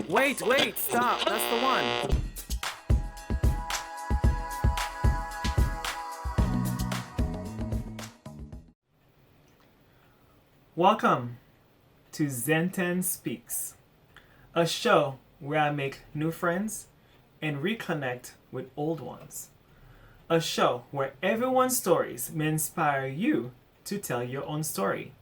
Wait, stop. That's the one. Welcome to ZEN TENN Speaks, a show where I make new friends and reconnect with old ones. A show where everyone's stories may inspire you to tell your own story.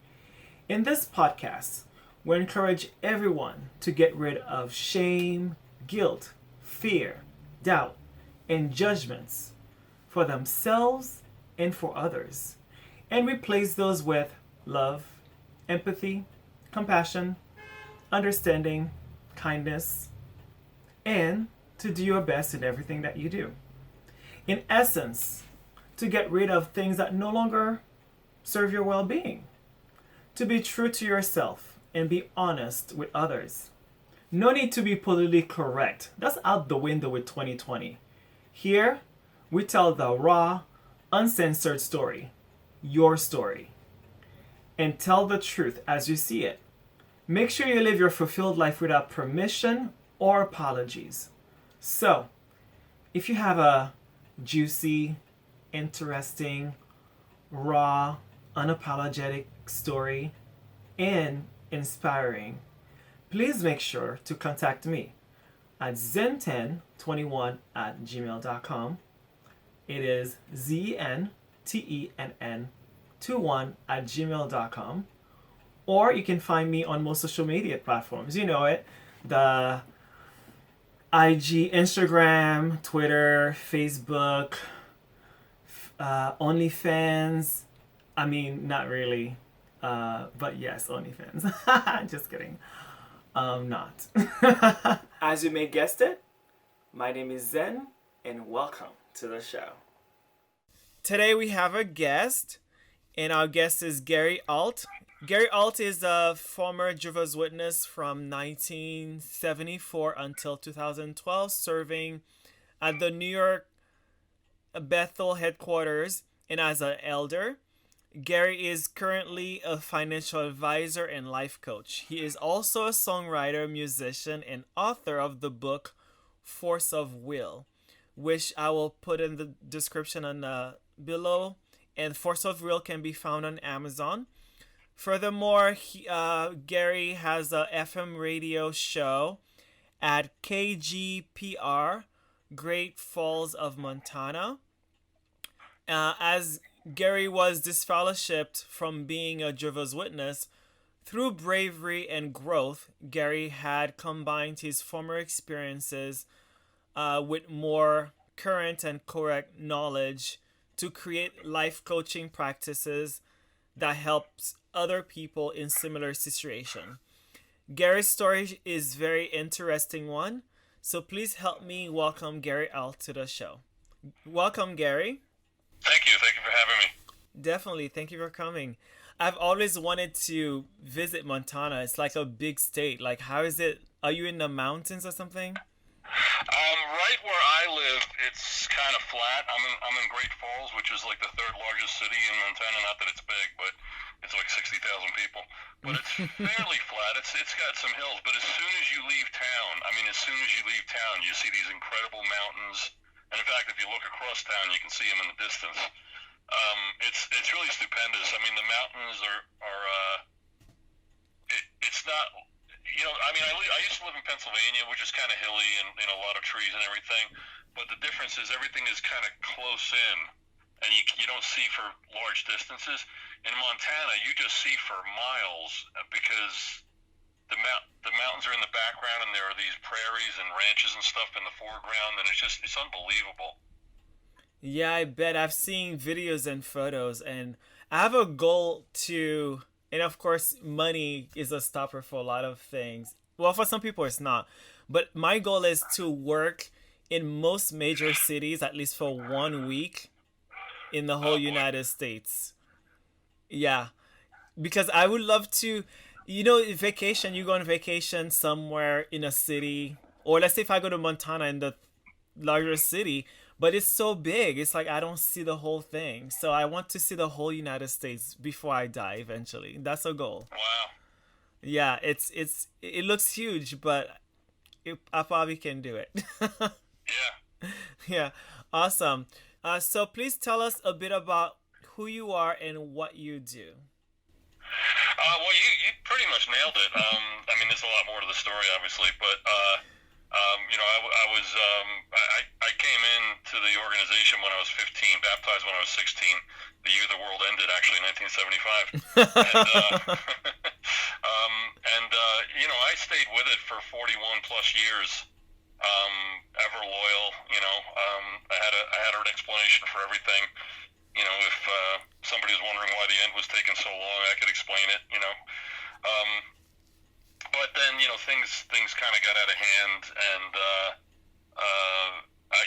In this podcast, we encourage everyone to get rid of shame, guilt, fear, doubt, and judgments for themselves and for others, and replace those with love, empathy, compassion, understanding, kindness, and to do your best in everything that you do. In essence, to get rid of things that no longer serve your well-being. To be true to yourself and be honest with others. No need to be politically correct. That's out the window with 2020. Here, we tell the raw, uncensored story. Your story. And tell the truth as you see it. Make sure you live your fulfilled life without permission or apologies. So, if you have a juicy, interesting, raw, unapologetic story and inspiring, please make sure to contact me at zentenn21@gmail.com. It is ZENTENN21@gmail.com. Or you can find me on most social media platforms. You know it. The IG, Instagram, Twitter, Facebook, OnlyFans. I mean, not really. But yes, OnlyFans. Just kidding. Not. As you may guessed it, my name is Zen, and welcome to the show. Today we have a guest, and our guest is Gary Alt. Gary Alt is a former Jehovah's Witness from 1974 until 2012, serving at the New York Bethel headquarters and as an elder. Gary is currently a financial advisor and life coach. He is also a songwriter, musician, and author of the book Force of Will, which I will put in the description on below. And Force of Will can be found on Amazon. Furthermore, Gary has a FM radio show at KGPR Great Falls of Montana. As Gary was disfellowshipped from being a Jehovah's Witness, through bravery and growth, Gary had combined his former experiences with more current and correct knowledge to create life coaching practices that helps other people in similar situation. Gary's story is very interesting one, so please help me welcome Gary Alt to the show. Welcome, Gary. Thank you for having me. Definitely, thank you for coming. I've always wanted to visit Montana. It's like a big state. Like, how is it? Are you in the mountains or something? Right where I live, it's kind of flat. I'm in Great Falls, which is like the third largest city in Montana. Not that it's big, but it's like 60,000 people. But it's fairly flat. It's got some hills. But as soon as you leave town, you see these incredible mountains. And in fact, if you look across town, you can see them in the distance. It's really stupendous. I mean, the mountains it's not. I used to live in Pennsylvania, which is kind of hilly and a lot of trees and everything. But the difference is everything is kind of close in, and you don't see for large distances. In Montana, you just see for miles because the mountains are in the background, and there are these prairies and ranches and stuff in the foreground, and it's unbelievable. Yeah, I bet. I've seen videos and photos, and I have a goal to. And of course, money is a stopper for a lot of things. Well, for some people, it's not. But my goal is to work in most major cities, at least for 1 week, in the whole United States. Yeah. Because I would love to, vacation, you go on vacation somewhere in a city. Or let's say if I go to Montana in the larger city, but it's so big. It's like I don't see the whole thing. So I want to see the whole United States before I die eventually. That's a goal. Wow. Yeah, it looks huge, but I probably can do it. Yeah. Yeah, awesome. So please tell us a bit about who you are and what you do. Well, you pretty much nailed it. I mean, there's a lot more to the story, obviously, but I came into the organization when I was 15, baptized when I was 16, the year the world ended, actually, in 1975. I stayed with it for 41 plus years, ever loyal. I had an explanation for everything. If somebody was wondering why the end was taking so long, I could explain it. But then things kind of got out of hand, and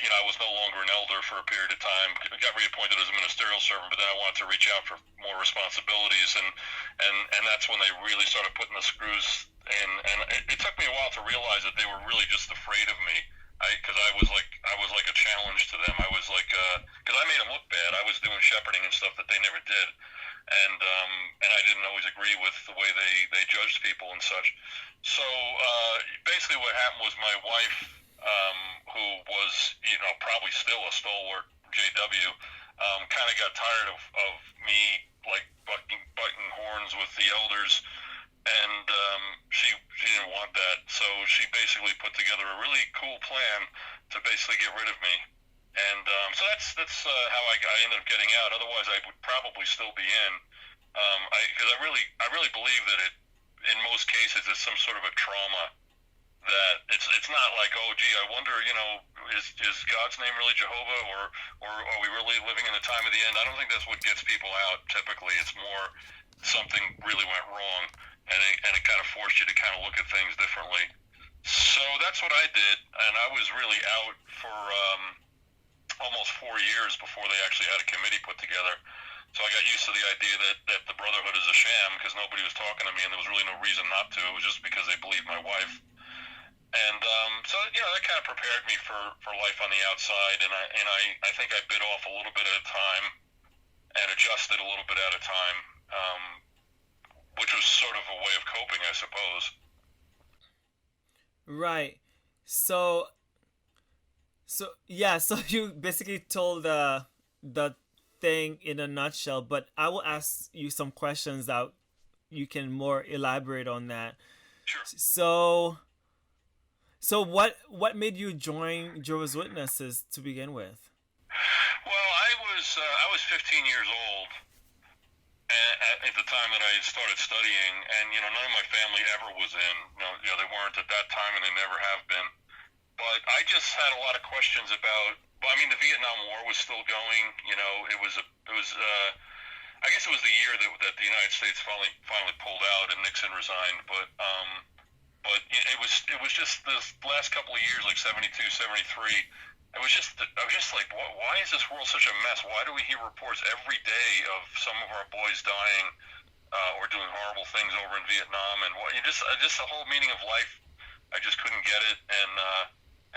I was no longer an elder for a period of time. Got reappointed as a ministerial servant, but then I wanted to reach out for more responsibilities, and that's when they really started putting the screws in. And it took me a while to realize that they were really just afraid of me. Because I was like a challenge to them. I was like, because I made them look bad. I was doing shepherding and stuff that they never did, and I didn't always agree with the way they judged people and such. So basically, what happened was my wife, who was probably still a stalwart JW, kind of got tired of me like butting horns with the elders. And she didn't want that, so she basically put together a really cool plan to basically get rid of me. And so that's how I ended up getting out. Otherwise, I would probably still be in, because I really believe that in most cases it's some sort of a trauma. That it's not like, oh gee, I wonder, is God's name really Jehovah, or are we really living in the time of the end? I don't think that's what gets people out typically. It's more something really went wrong, and it kind of forced you to kind of look at things differently. So that's what I did, and I was really out for almost 4 years before they actually had a committee put together. So I got used to the idea that the brotherhood is a sham, because nobody was talking to me, and there was really no reason not to. It was just because they believed my wife. And so that kind of prepared me for life on the outside, and I think I bit off a little bit at a time and adjusted a little bit at a time, which was sort of a way of coping, I suppose. Right. So yeah, so you basically told the thing in a nutshell, but I will ask you some questions that you can more elaborate on that. Sure. So what made you join Jehovah's Witnesses to begin with? Well, I was 15 years old at the time that I started studying, and none of my family ever was in. They weren't at that time, and they never have been. But I just had a lot of questions about. Well, I mean, the Vietnam War was still going. It was. I guess it was the year that the United States finally pulled out and Nixon resigned, but it was just this last couple of years, like 72, 73. I was just like, why is this world such a mess? Why do we hear reports every day of some of our boys dying or doing horrible things over in Vietnam? And just the whole meaning of life, I just couldn't get it. And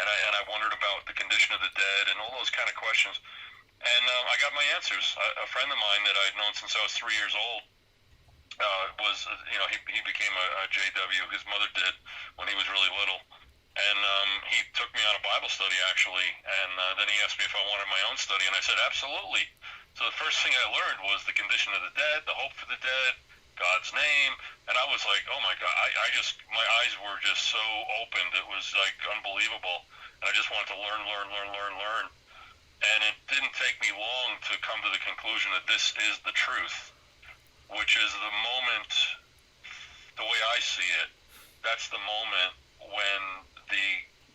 I wondered about the condition of the dead and all those kind of questions. And I got my answers. A friend of mine that I'd known since I was 3 years old he became a JW. His mother did when he was really little. And he took me on a Bible study, actually, and then he asked me if I wanted my own study, and I said, absolutely. So the first thing I learned was the condition of the dead, the hope for the dead, God's name, and I was like, oh my God, my eyes were just so opened, it was like unbelievable, and I just wanted to learn. And it didn't take me long to come to the conclusion that this is the truth, which is the moment, the way I see it, that's the moment when the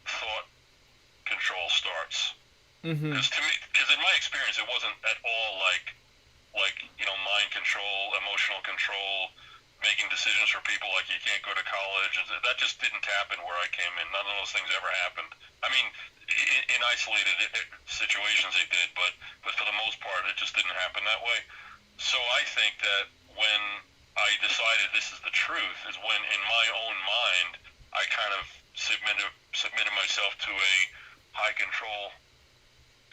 thought control starts. Because in my experience, it wasn't at all like mind control, emotional control, making decisions for people like you can't go to college. That just didn't happen where I came in. None of those things ever happened. I mean, in isolated situations they did, but for the most part, it just didn't happen that way. So I think that when I decided this is the truth is when, in my own mind, I kind of submitted myself to a high control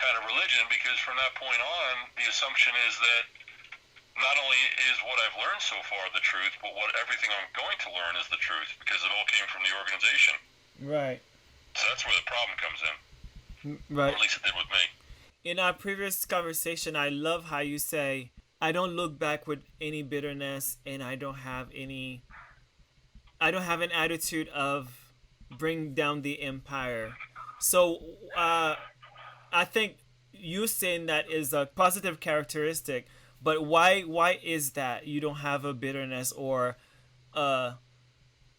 kind of religion, because from that point on, the assumption is that not only is what I've learned so far the truth, but everything I'm going to learn is the truth, because it all came from the organization. Right. That's where the problem comes in, or Right. at least it did with me. In our previous conversation, I love how you say, I don't look back with any bitterness, and I don't have an attitude of bring down the empire. So, I think you saying that is a positive characteristic, but why is that you don't have a bitterness or a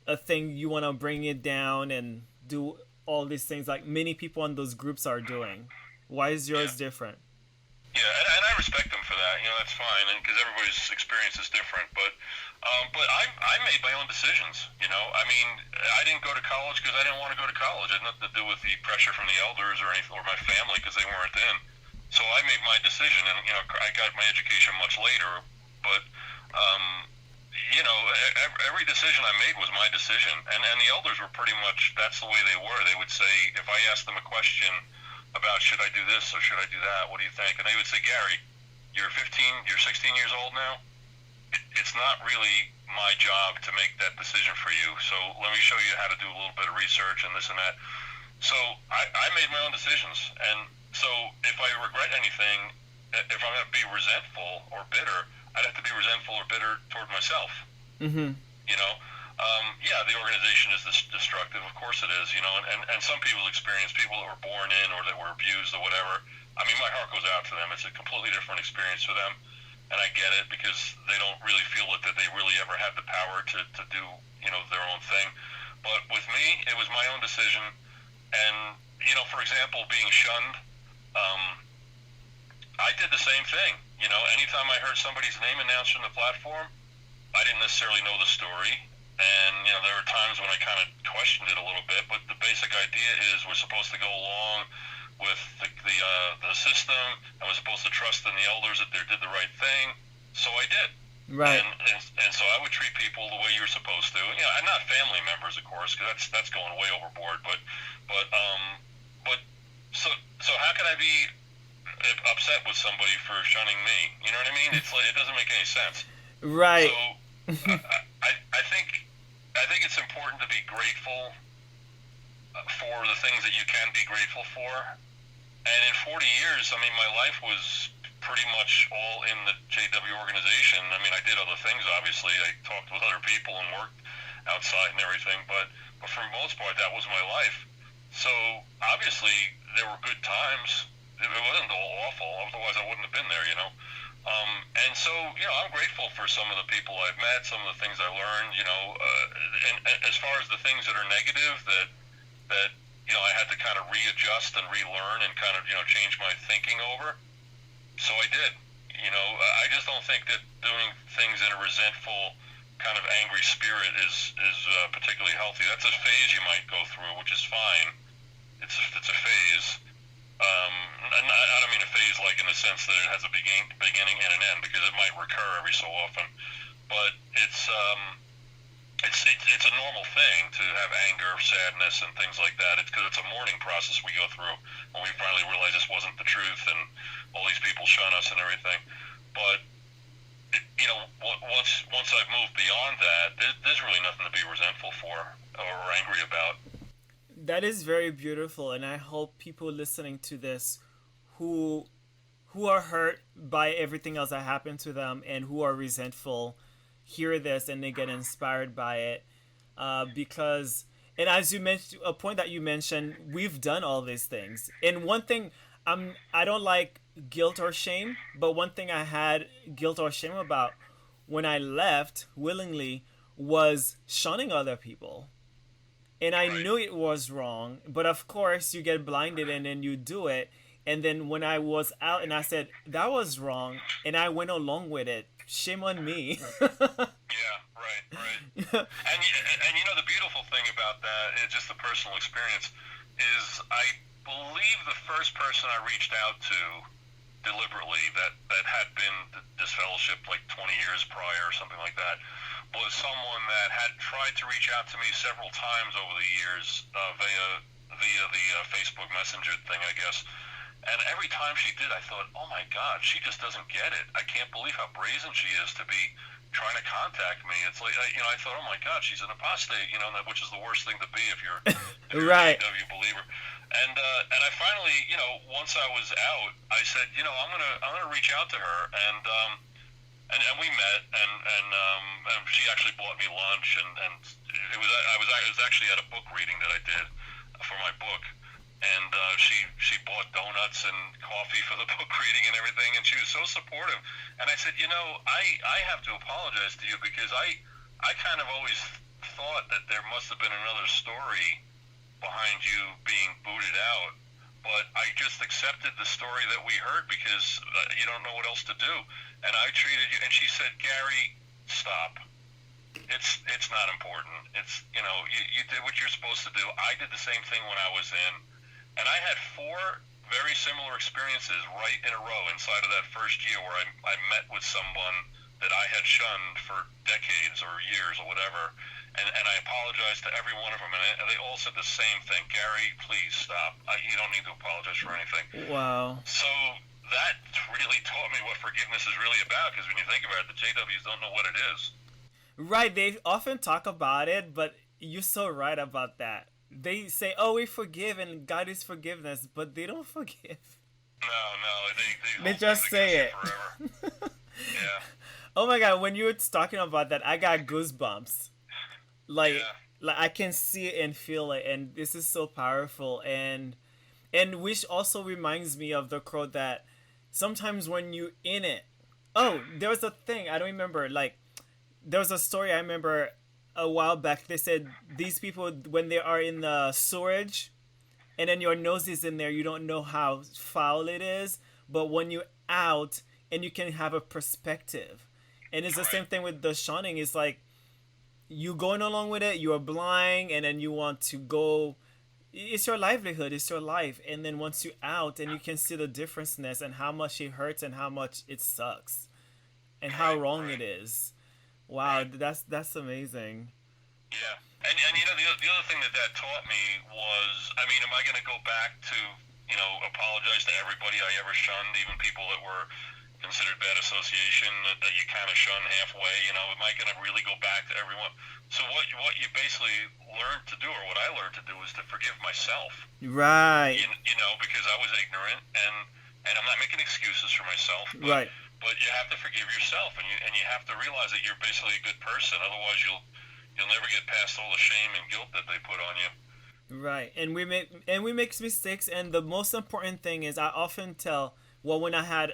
a thing you want to bring it down and do all these things like many people in those groups are doing? Why is Yeah. yours different? Yeah, and I respect them for that. That's fine, and because everybody's experience is different. But I made my own decisions. I mean, I didn't go to college because I didn't want to go to college. It had nothing to do with the pressure from the elders or anything, or my family because they weren't in. So I made my decision, and I got my education much later. But every decision I made was my decision, and the elders were pretty much that's the way they were. They would say if I asked them a question about should I do this or should I do that, what do you think? And they would say, Gary, you're 15, you're 16 years old now. It's not really my job to make that decision for you. So let me show you how to do a little bit of research and this and that. So I made my own decisions. And so if I regret anything, if I'm going to be resentful or bitter, I'd have to be resentful or bitter toward myself. Mm-hmm. Yeah, the organization is destructive. Of course it is, and some people experience people that were born in or that were abused or whatever. I mean, my heart goes out to them. It's a completely different experience for them, and I get it because they don't really feel that they really ever had the power to do, their own thing. But with me, it was my own decision, and, for example, being shunned, I did the same thing. Anytime I heard somebody's name announced from the platform, I didn't necessarily know the story. And, there were times when I kind of questioned it a little bit, but the basic idea is we're supposed to go along with the system, and we're supposed to trust in the elders that they did the right thing. So I did. Right. And so I would treat people the way you're supposed to. And not family members, of course, because that's going way overboard. But so how can I be upset with somebody for shunning me? You know what I mean? It's like, it doesn't make any sense. Right. So I think it's important to be grateful for the things that you can be grateful for. And in 40 years, I mean, my life was pretty much all in the JW organization. I mean, I did other things, obviously. I talked with other people and worked outside and everything, but for the most part, that was my life. So obviously, there were good times. It wasn't all awful, otherwise I wouldn't have been there, And so, I'm grateful for some of the people I've met, some of the things I learned, and as far as the things that are negative that I had to kind of readjust and relearn and kind of, change my thinking over. So I did. I just don't think that doing things in a resentful, kind of angry spirit is particularly healthy. That's a phase you might go through, which is fine. It's a phase. And I don't mean a phase like in the sense that it has a beginning and an end, because it might recur every so often. But it's a normal thing to have anger, sadness, and things like that. It's because it's a mourning process we go through when we finally realize this wasn't the truth and all these people shun us and everything. But once I've moved beyond that, there's really nothing to be resentful for or angry about. That is very beautiful, and I hope people listening to this who are hurt by everything else that happened to them and who are resentful hear this and they get inspired by it, because, and as you mentioned, a point that you mentioned, we've done all these things. And one thing, I don't like guilt or shame, but one thing I had guilt or shame about when I left willingly was shunning other people. And I knew it was wrong, but of course you get blinded and then you do it. And then when I was out and I said that was wrong and I went along with it, shame on me. Yeah, right. And the beautiful thing about that is just the personal experience is I believe the first person I reached out to deliberately that had been disfellowshipped like 20 years prior or something like that was someone that had tried to reach out to me several times over the years via the Facebook Messenger thing, I guess. And every time she did, I thought, oh my God, she just doesn't get it. I can't believe how brazen she is to be trying to contact me. It's like, I thought, oh my God, she's an apostate, which is the worst thing to be if you're, Right. a JW believer. And I finally, once I was out, I said, I'm gonna reach out to her, and we met, and she actually bought me lunch, and it was I was actually at a book reading that I did for my book, and she bought donuts and coffee for the book reading and everything, and she was so supportive. And I said, I have to apologize to you because I kind of always thought that there must have been another story behind you being booted out, but I just accepted the story that we heard because you don't know what else to do. And I treated you, and she said, Gary, stop. It's not important. It's, you did what you're supposed to do. I did the same thing when I was in, and I had 4 very similar experiences right in a row inside of that first year where I met with someone that I had shunned for decades or years or whatever, and I apologized to every one of them, and they all said the same thing. Gary, please stop. You don't need to apologize for anything. Wow. So that really taught me what forgiveness is really about, because when you think about it, the JWs don't know what it is. Right, they often talk about it, but you're so right about that. They say, oh, we forgive and God is forgiveness, but they don't forgive. No, they just say it. Forever. Yeah. Oh my God, when you were talking about that, I got goosebumps. Like I can see it and feel it, and this is so powerful. And which also reminds me of the quote that sometimes when you in it, there was a thing, I don't remember, like there was a story I remember a while back. They said these people, when they are in the sewerage and then your nose is in there, you don't know how foul it is, but when you're out and you can have a perspective. And it's the same thing with the shunning. It's like you going along with it, you are blind, and then you want to go. It's your livelihood, it's your life, and then once you're out and you can see the differenceness and how much it hurts and how much it sucks and how wrong it is. Wow, that's amazing. Yeah, and the other thing that taught me was, am I going to go back to apologize to everybody I ever shunned, even people that were considered bad association that you kind of shun halfway? Am I going to really go back to everyone? So what you basically learned to do, or what I learned to do, was to forgive myself. Right. Because I was ignorant, and I'm not making excuses for myself. But, right. But you have to forgive yourself, and you have to realize that you're basically a good person. Otherwise, you'll never get past all the shame and guilt that they put on you. Right, and we make mistakes, and the most important thing is I often tell, when I had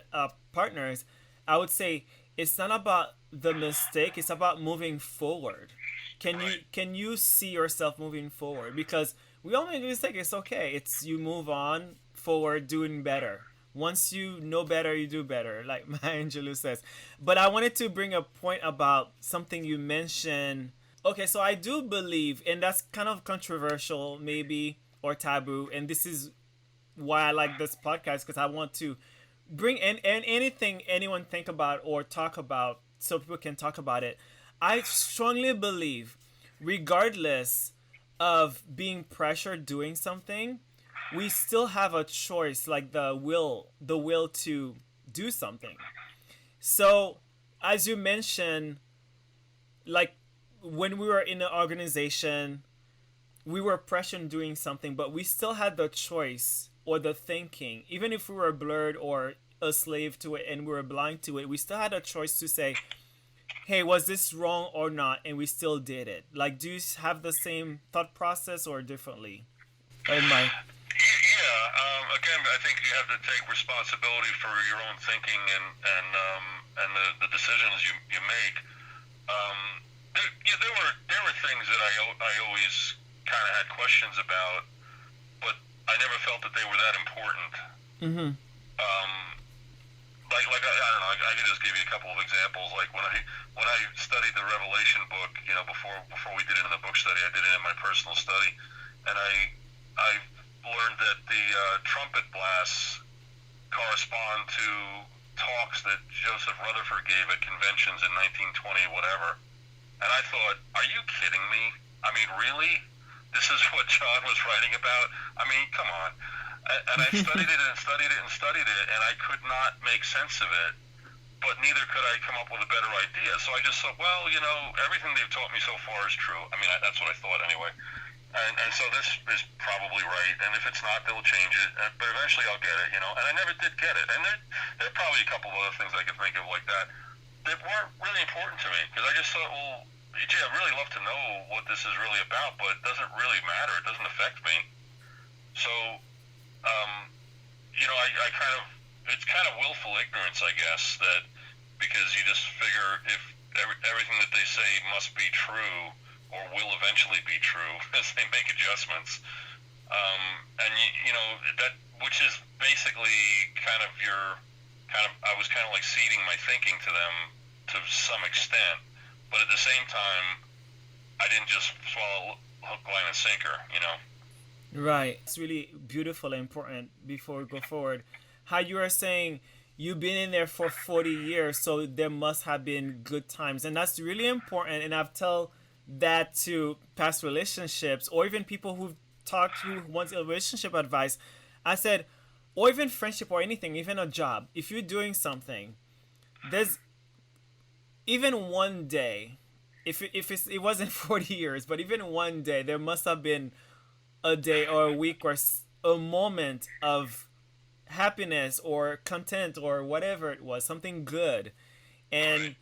partners, I would say it's not about the mistake; it's about moving forward. Can you see yourself moving forward? Because we all make mistakes. It's okay. It's you move on forward, doing better. Once you know better, you do better, like Maya Angelou says. But I wanted to bring a point about something you mentioned. Okay, so I do believe, and that's kind of controversial maybe, or taboo, and this is why I like this podcast, because I want to bring in anything anyone think about or talk about so people can talk about it. I strongly believe, regardless of being pressured doing something, we still have a choice, like the will to do something. So, as you mentioned, like when we were in an organization, we were pressured doing something, but we still had the choice or the thinking, even if we were blurred or a slave to it and we were blind to it, we still had a choice to say, hey, was this wrong or not? And we still did it. Like, do you have the same thought process or differently? Oh my. Yeah, again, I think you have to take responsibility for your own thinking and the decisions you make. There were things that I always kind of had questions about, but I never felt that they were that important. Mm-hmm. Like I don't know. I could just give you a couple of examples. Like when I studied the Revelation book, before we did it in the book study, I did it in my personal study, and I learned that the trumpet blasts correspond to talks that Joseph Rutherford gave at conventions in 1920, whatever. And I thought, are you kidding me? I mean, really? This is what John was writing about? I mean, come on. And I studied it and studied it and studied it, and I could not make sense of it. but neither could I come up with a better idea. So I just thought, well, everything they've taught me so far is true. I mean, that's what I thought anyway. And so this is probably right. And if it's not, they'll change it. But eventually I'll get it, And I never did get it. And there are probably a couple of other things I could think of like that weren't really important to me. Because I just thought, well, gee, I'd really love to know what this is really about, but it doesn't really matter. It doesn't affect me. So, I kind of, it's kind of willful ignorance, I guess, that because you just figure if everything that they say must be true or will eventually be true as they make adjustments. And that, which is basically I was kind of like ceding my thinking to them to some extent, but at the same time, I didn't just swallow hook, line, and sinker, Right. It's really beautiful and important before we go forward. How you are saying you've been in there for 40 years, so there must have been good times. And that's really important. And I've told that to past relationships or even people who've talked to who wants a relationship advice. I said, or even friendship or anything, even a job. If you're doing something, there's even one day, it wasn't 40 years, but even one day, there must have been a day or a week or a moment of happiness or content or whatever it was, something good. And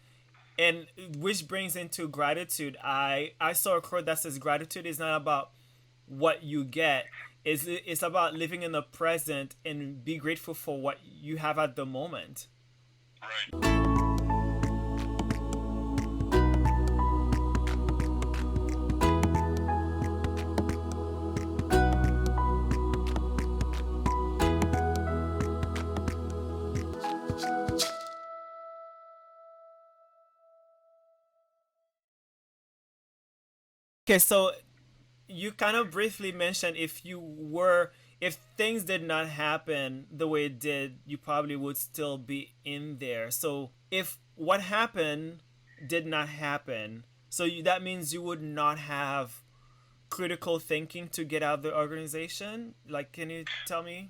which brings into gratitude. I saw a quote that says gratitude is not about what you get. It's about living in the present and be grateful for what you have at the moment. Right. Okay, so you kind of briefly mentioned if things did not happen the way it did, you probably would still be in there. So if what happened did not happen, so that means you would not have critical thinking to get out of the organization. Like, can you tell me?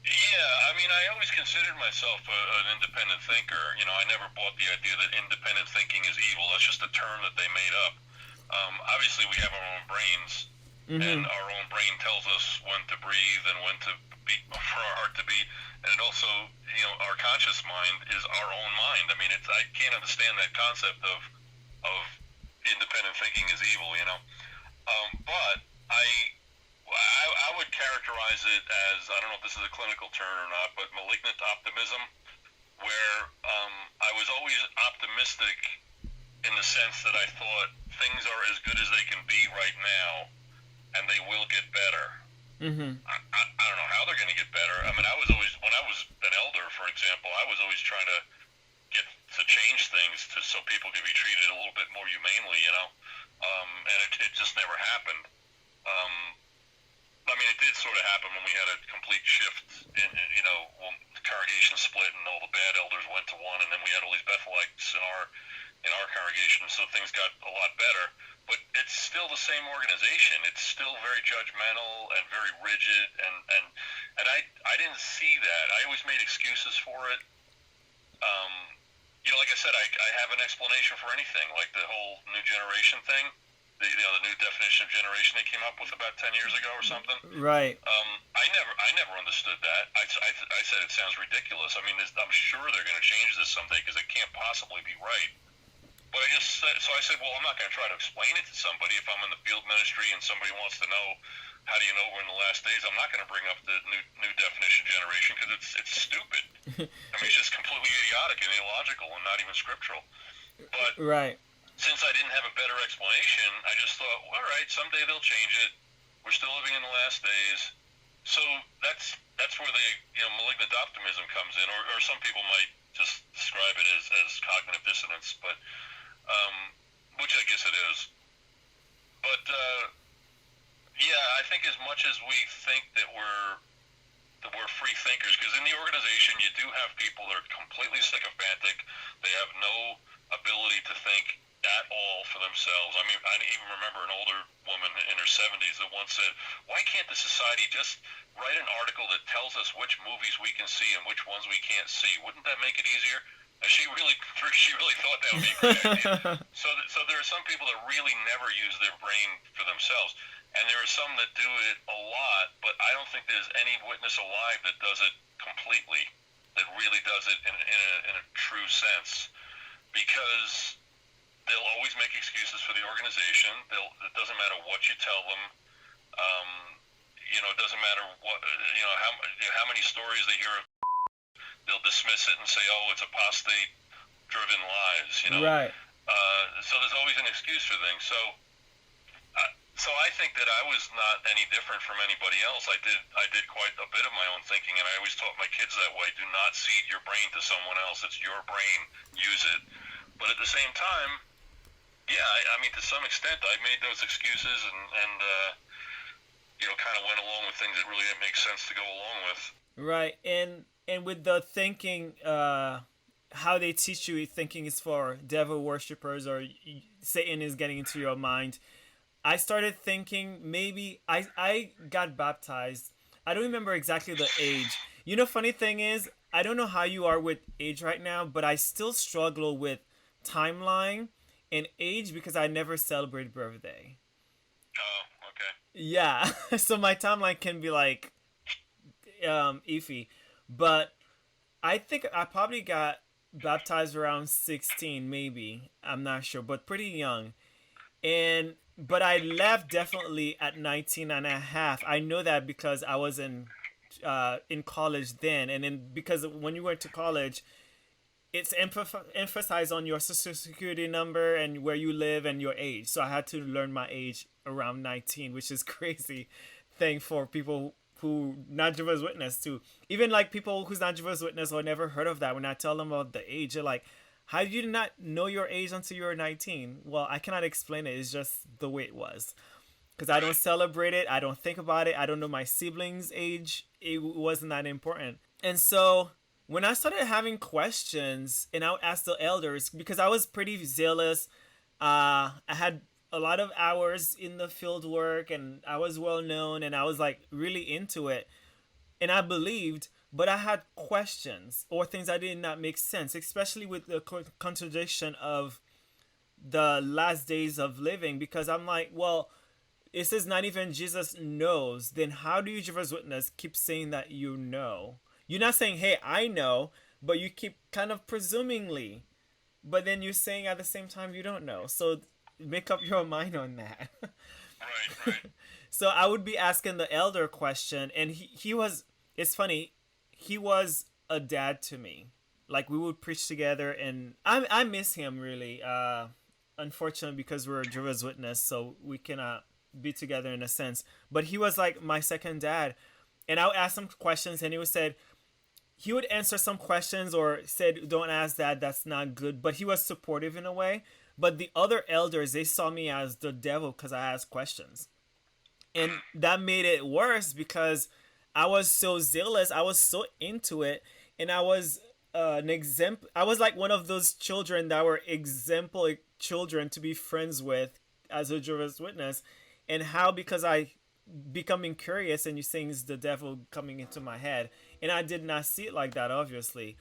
Yeah, I mean, I always considered myself an independent thinker. I never bought the idea that independent thinking is evil. That's just a term that they made up. Obviously, we have our own brains, and our own brain tells us when to breathe and when to beat for our heart to beat. And it also, our conscious mind is our own mind. I mean, I can't understand that concept of independent thinking is evil. But I would characterize it as, I don't know if this is a clinical term or not, but malignant optimism, where I was always optimistic in the sense that I thought things are as good as they can be right now, and they will get better. I don't know how they're going to get better. I mean, when I was an elder, for example, I was always trying to get to change things so people could be treated a little bit more humanely, and it just never happened. I mean, it did sort of happen when we had a complete shift in, when the congregation split and all the bad elders went to one, and then we had all these Bethelites in our congregation, so things got a lot better. But it's still the same organization. It's still very judgmental and very rigid, and I didn't see that. I always made excuses for it. Like I said, I have an explanation for anything, like the whole new generation thing. The new definition of generation they came up with about 10 years ago or something. Right. I never understood that. I said it sounds ridiculous. I mean, I'm sure they're going to change this someday because it can't possibly be right. But I said, well, I'm not going to try to explain it to somebody if I'm in the field ministry and somebody wants to know how do you know we're in the last days. I'm not going to bring up the new definition generation because it's stupid. I mean, it's just completely idiotic and illogical and not even scriptural. But right. Since I didn't have a better explanation, I just thought, well, all right, someday they'll change it. We're still living in the last days. So that's where the malignant optimism comes in, or some people might just describe it as cognitive dissonance, but which I guess it is. But yeah, I think as much as we think that we're free thinkers, because in the organization you do have people that are completely sycophantic. They have no ability to think at all for themselves. I mean, I even remember an older woman in her 70s that once said, why can't the society just write an article that tells us which movies we can see and which ones we can't see? Wouldn't that make it easier? She really thought that would be a great idea. So there are some people that really never use their brain for themselves, and there are some that do it a lot. But I don't think there's any witness alive that does it completely, that really does it in a true sense, because they'll always make excuses for the organization. It doesn't matter what you tell them. It doesn't matter how many stories they hear. They'll dismiss it and say, "Oh, it's apostate-driven lies." Right. So there's always an excuse for things. So I think that I was not any different from anybody else. I did quite a bit of my own thinking, and I always taught my kids that way: do not cede your brain to someone else. It's your brain. Use it. But at the same time, yeah, I mean, to some extent, I made those excuses and kind of went along with things that really didn't make sense to go along with. Right. And with the thinking, how they teach you thinking is for devil worshippers or Satan is getting into your mind. I started thinking maybe I got baptized. I don't remember exactly the age. Funny thing is, I don't know how you are with age right now, but I still struggle with timeline and age because I never celebrate birthday. Oh, okay. Yeah, so my timeline can be like iffy, but I think I probably got baptized around 16, maybe. I'm not sure, but pretty young. But I left definitely at 19 and a half. I know that because I was in college then, and then because when you went to college, it's emphasized on your social security number and where you live and your age. So I had to learn my age around 19, which is crazy thing for people who not Jehovah's Witness too. Even like people who's not Jehovah's Witness or never heard of that, when I tell them about the age, they're like, how did you not know your age until you were 19? Well, I cannot explain it. It's just the way it was. Because I don't celebrate it. I don't think about it. I don't know my siblings' age. It wasn't that important. And so when I started having questions and I would ask the elders, because I was pretty zealous, I had a lot of hours in the field work and I was well known and I was like really into it. And I believed, but I had questions or things that did not make sense, especially with the contradiction of the last days of living. Because I'm like, well, it says not even Jesus knows. Then how do you, Jehovah's Witness, keep saying that you know? You're not saying, hey, I know, but you keep kind of presumingly. But then you're saying at the same time you don't know. So make up your mind on that. Right. So I would be asking the elder question, and he was, it's funny, he was a dad to me. Like we would preach together, and I miss him really. Unfortunately, because we're Jehovah's Witness, so we cannot be together in a sense. But he was like my second dad, and I would ask him questions, and he would answer some questions or said, "Don't ask that. That's not good." But he was supportive in a way. But the other elders, they saw me as the devil because I asked questions. And that made it worse because I was so zealous, I was so into it, and I was an example. I was like one of those children that were example children to be friends with as a Jehovah's Witness. And how, because I becoming curious and you're saying it's the devil coming into my head, and I did not see it like that, obviously.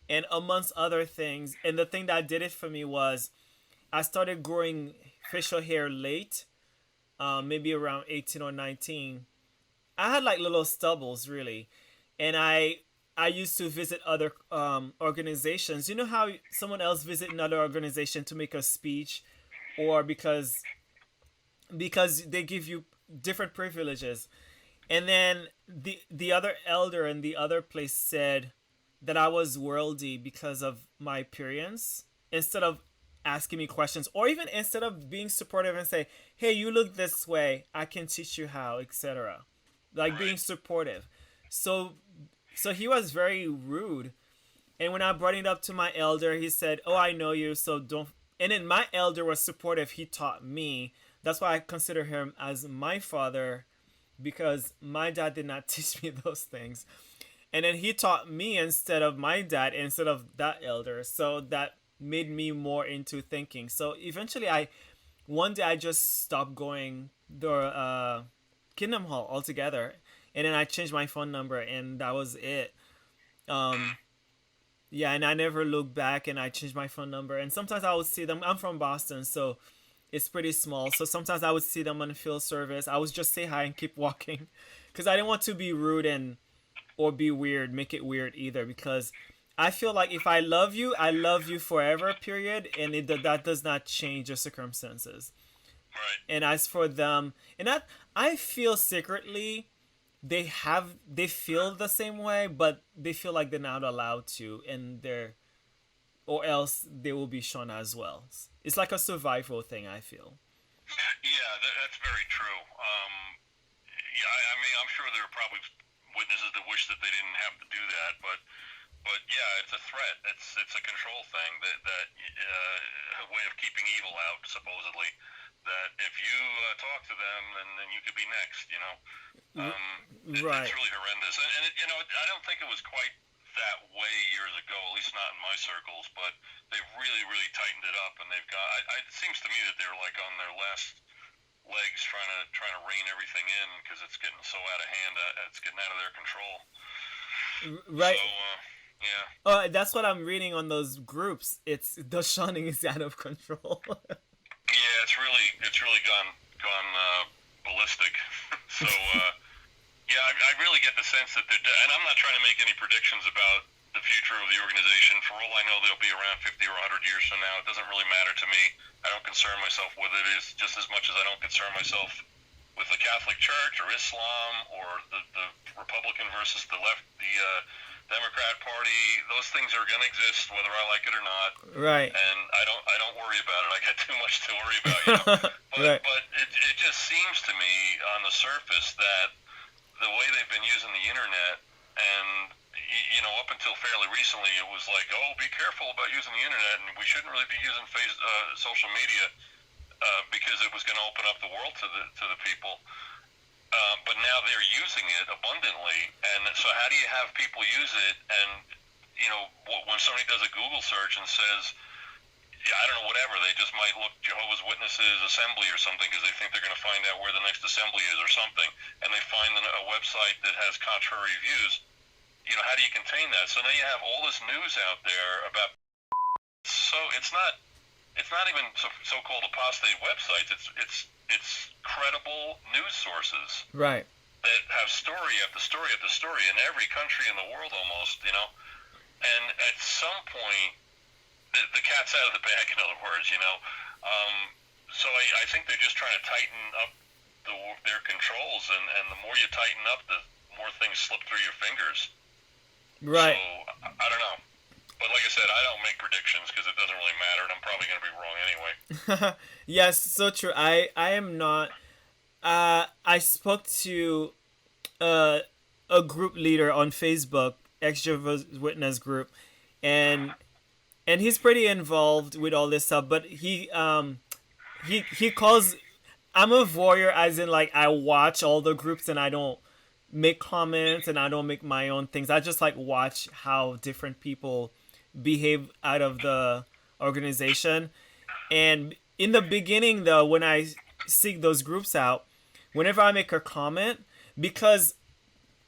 And amongst other things, and the thing that did it for me was I started growing facial hair late, maybe around 18 or 19. I had like little stubbles really, and I used to visit other organizations. You know how someone else visit another organization to make a speech, or because they give you different privileges, and then the other elder in the other place said that I was worldly because of my appearance, instead of asking me questions, or even instead of being supportive and say, hey, you look this way, I can teach you how, etc. Like being supportive. So he was very rude. And when I brought it up to my elder, he said, oh, I know you, so don't. And then my elder was supportive. He taught me. That's why I consider him as my father, because my dad did not teach me those things. And then he taught me instead of my dad, instead of that elder. So that made me more into thinking. So eventually one day I just stopped going the Kingdom Hall altogether. And then I changed my phone number, and that was it. Yeah, and I never look back, and I changed my phone number. And sometimes I would see them. I'm from Boston, so it's pretty small. So sometimes I would see them on field service. I would just say hi and keep walking, because I didn't want to be rude and or be weird, make it weird either. Because I feel like if I love you forever. Period, and that does not change the circumstances. Right. And as for them, and I feel secretly they feel the same way, but they feel like they're not allowed to, and they're or else they will be shown as well. It's like a survival thing, I feel. Yeah, that's very true. Yeah, I mean, I'm sure there are probably witnesses that wish that they didn't have to do that, but yeah, it's a threat. It's a control thing that a way of keeping evil out, supposedly. That if you talk to them, then you could be next. You know, Right. it's really horrendous. And it, I don't think it was quite that way years ago, at least not in my circles. But they've really tightened it up, and they've got. It seems to me that they're like on their last legs, trying to rein everything in because it's getting so out of hand. It's getting out of their control. Right. So yeah. That's what I'm reading on those groups. It's the shunning is out of control. Yeah, it's really gone ballistic. So yeah, I really get the sense that and I'm not trying to make any predictions about the future of the organization. For all I know, they'll be around 50 or 100 years from now. It doesn't really matter to me. I don't concern myself with it is just as much as I don't concern myself with the Catholic Church or Islam or the Republican versus the left, the Democrat Party. Those things are going to exist whether I like it or not. Right. And I don't worry about it. I got too much to worry about, Right. But it just seems to me on the surface that the way they've been using the internet and up until fairly recently, it was like, oh, be careful about using the internet, and we shouldn't really be using social media because it was going to open up the world to the people. But now they're using it abundantly, and so how do you have people use it? And when somebody does a Google search and says, yeah, I don't know, whatever, they just might look Jehovah's Witnesses assembly or something because they think they're going to find out where the next assembly is or something, and they find a website that has contrary views. How do you contain that? So now you have all this news out there about. So it's not even so-called apostate websites. It's credible news sources Right. that have story after story after story in every country in the world almost. And at some point, the cat's out of the bag. In other words, So I think they're just trying to tighten up their controls, and the more you tighten up, the more things slip through your fingers. Right. So I don't know, but like I said, I don't make predictions because it doesn't really matter, and I'm probably going to be wrong anyway. Yes, so true. I am not. I spoke to a group leader on Facebook, XJWs Witness group, and he's pretty involved with all this stuff. But he calls. I'm a voyeur, as in like I watch all the groups and I don't make comments and I don't make my own things. I just like watch how different people behave out of the organization. And in the beginning, though, when I seek those groups out, whenever I make a comment, because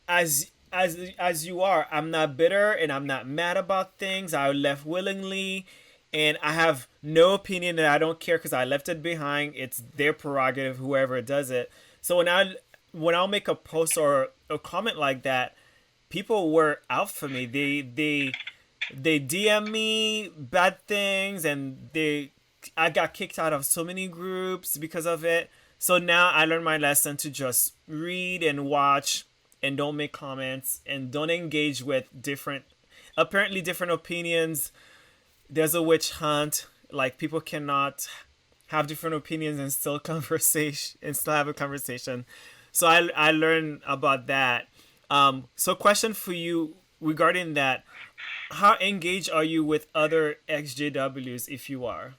as you are, I'm not bitter and I'm not mad about things. I left willingly, and I have no opinion, and I don't care because I left it behind. It's their prerogative, whoever does it. So when I'll make a post or a comment like that, people were out for me. They DM me bad things, and I got kicked out of so many groups because of it. So now I learned my lesson to just read and watch and don't make comments and don't engage with different opinions. There's a witch hunt. Like, people cannot have different opinions and still have a conversation. So I learned about that. So question for you regarding that: how engaged are you with other XJWs, if you are?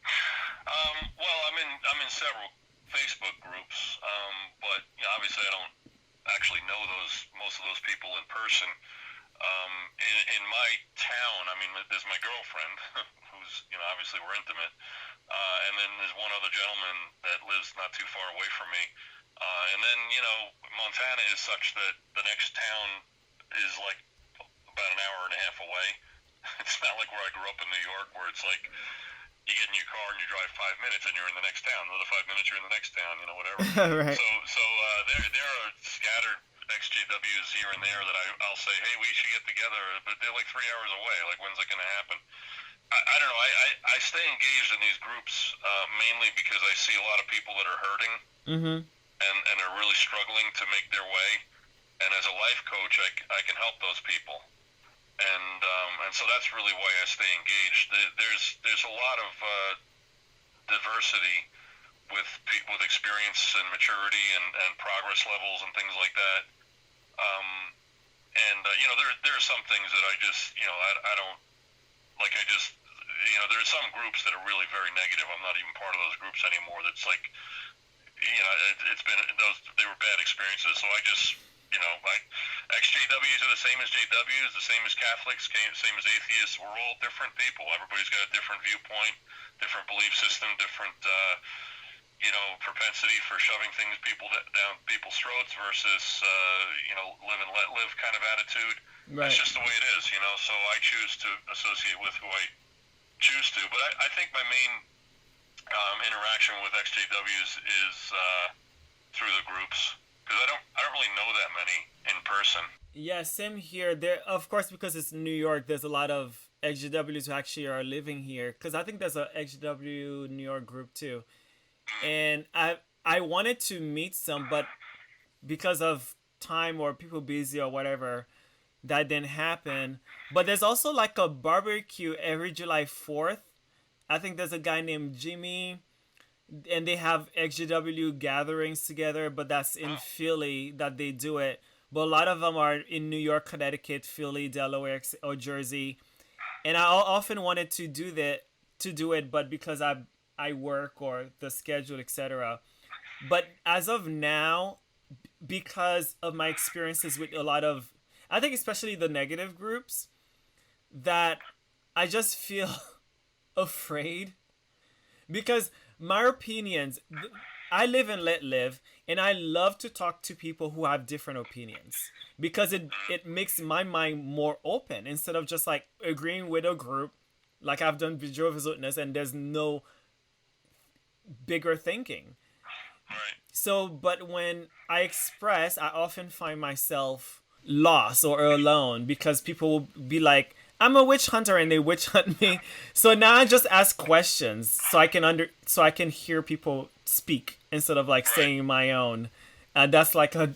Well, I'm in several Facebook groups, but obviously I don't actually know most of those people in person. In my town, there's my girlfriend, who's obviously we're intimate, and then there's one other gentleman that lives not too far away from me, and then Montana is such that the next town is like about an hour and a half away. It's not like where I grew up in New York, where it's like you get in your car and you drive 5 minutes and you're in the next town. Another 5 minutes, you're in the next town. Whatever. Right. So there are scattered XJWs here and there that I'll say, hey, we should get together, but they're like 3 hours away. Like, when's it going to happen? I don't know. I stay engaged in these groups mainly because I see a lot of people that are hurting Mm-hmm. and are really struggling to make their way. And as a life coach, I can help those people. And so that's really why I stay engaged. There's a lot of diversity with people with experience and maturity and progress levels and things like that. There are some things that I just I don't like. There's some groups that are really very negative. I'm not even part of those groups anymore. That's like it's been they were bad experiences. So I just XJWs are the same as JWs, the same as Catholics, same as atheists. We're all different people. Everybody's got a different viewpoint, different belief system, different propensity for shoving things down people's throats versus live and let live kind of attitude. Right. That's just the way it is, So I choose to associate with who I choose to. But I think my main interaction with XJWs is through the groups. Because I don't really know that many in person. Yeah, same here. There, of course, because it's New York, there's a lot of XJWs who actually are living here. Because I think there's a XJW New York group too, and I wanted to meet some, but because of time or people busy or whatever, that didn't happen. But there's also like a barbecue every July 4th. I think there's a guy named Jimmy, and they have XJW gatherings together, but that's in Philly that they do it. But a lot of them are in New York, Connecticut, Philly, Delaware, or Jersey. And I often wanted to do it, but because I work or the schedule, etc. But as of now, because of my experiences with a lot of, I think especially the negative groups, that I just feel afraid because my opinions, I live and let live, and I love to talk to people who have different opinions because it makes my mind more open instead of just like agreeing with a group like I've done with Jehovah's Witness and there's no bigger thinking. Right. So, but when I express, I often find myself lost or alone because people will be like, I'm a witch hunter, and they witch hunt me. So now I just ask questions so I can hear people speak instead of like saying my own. And that's like a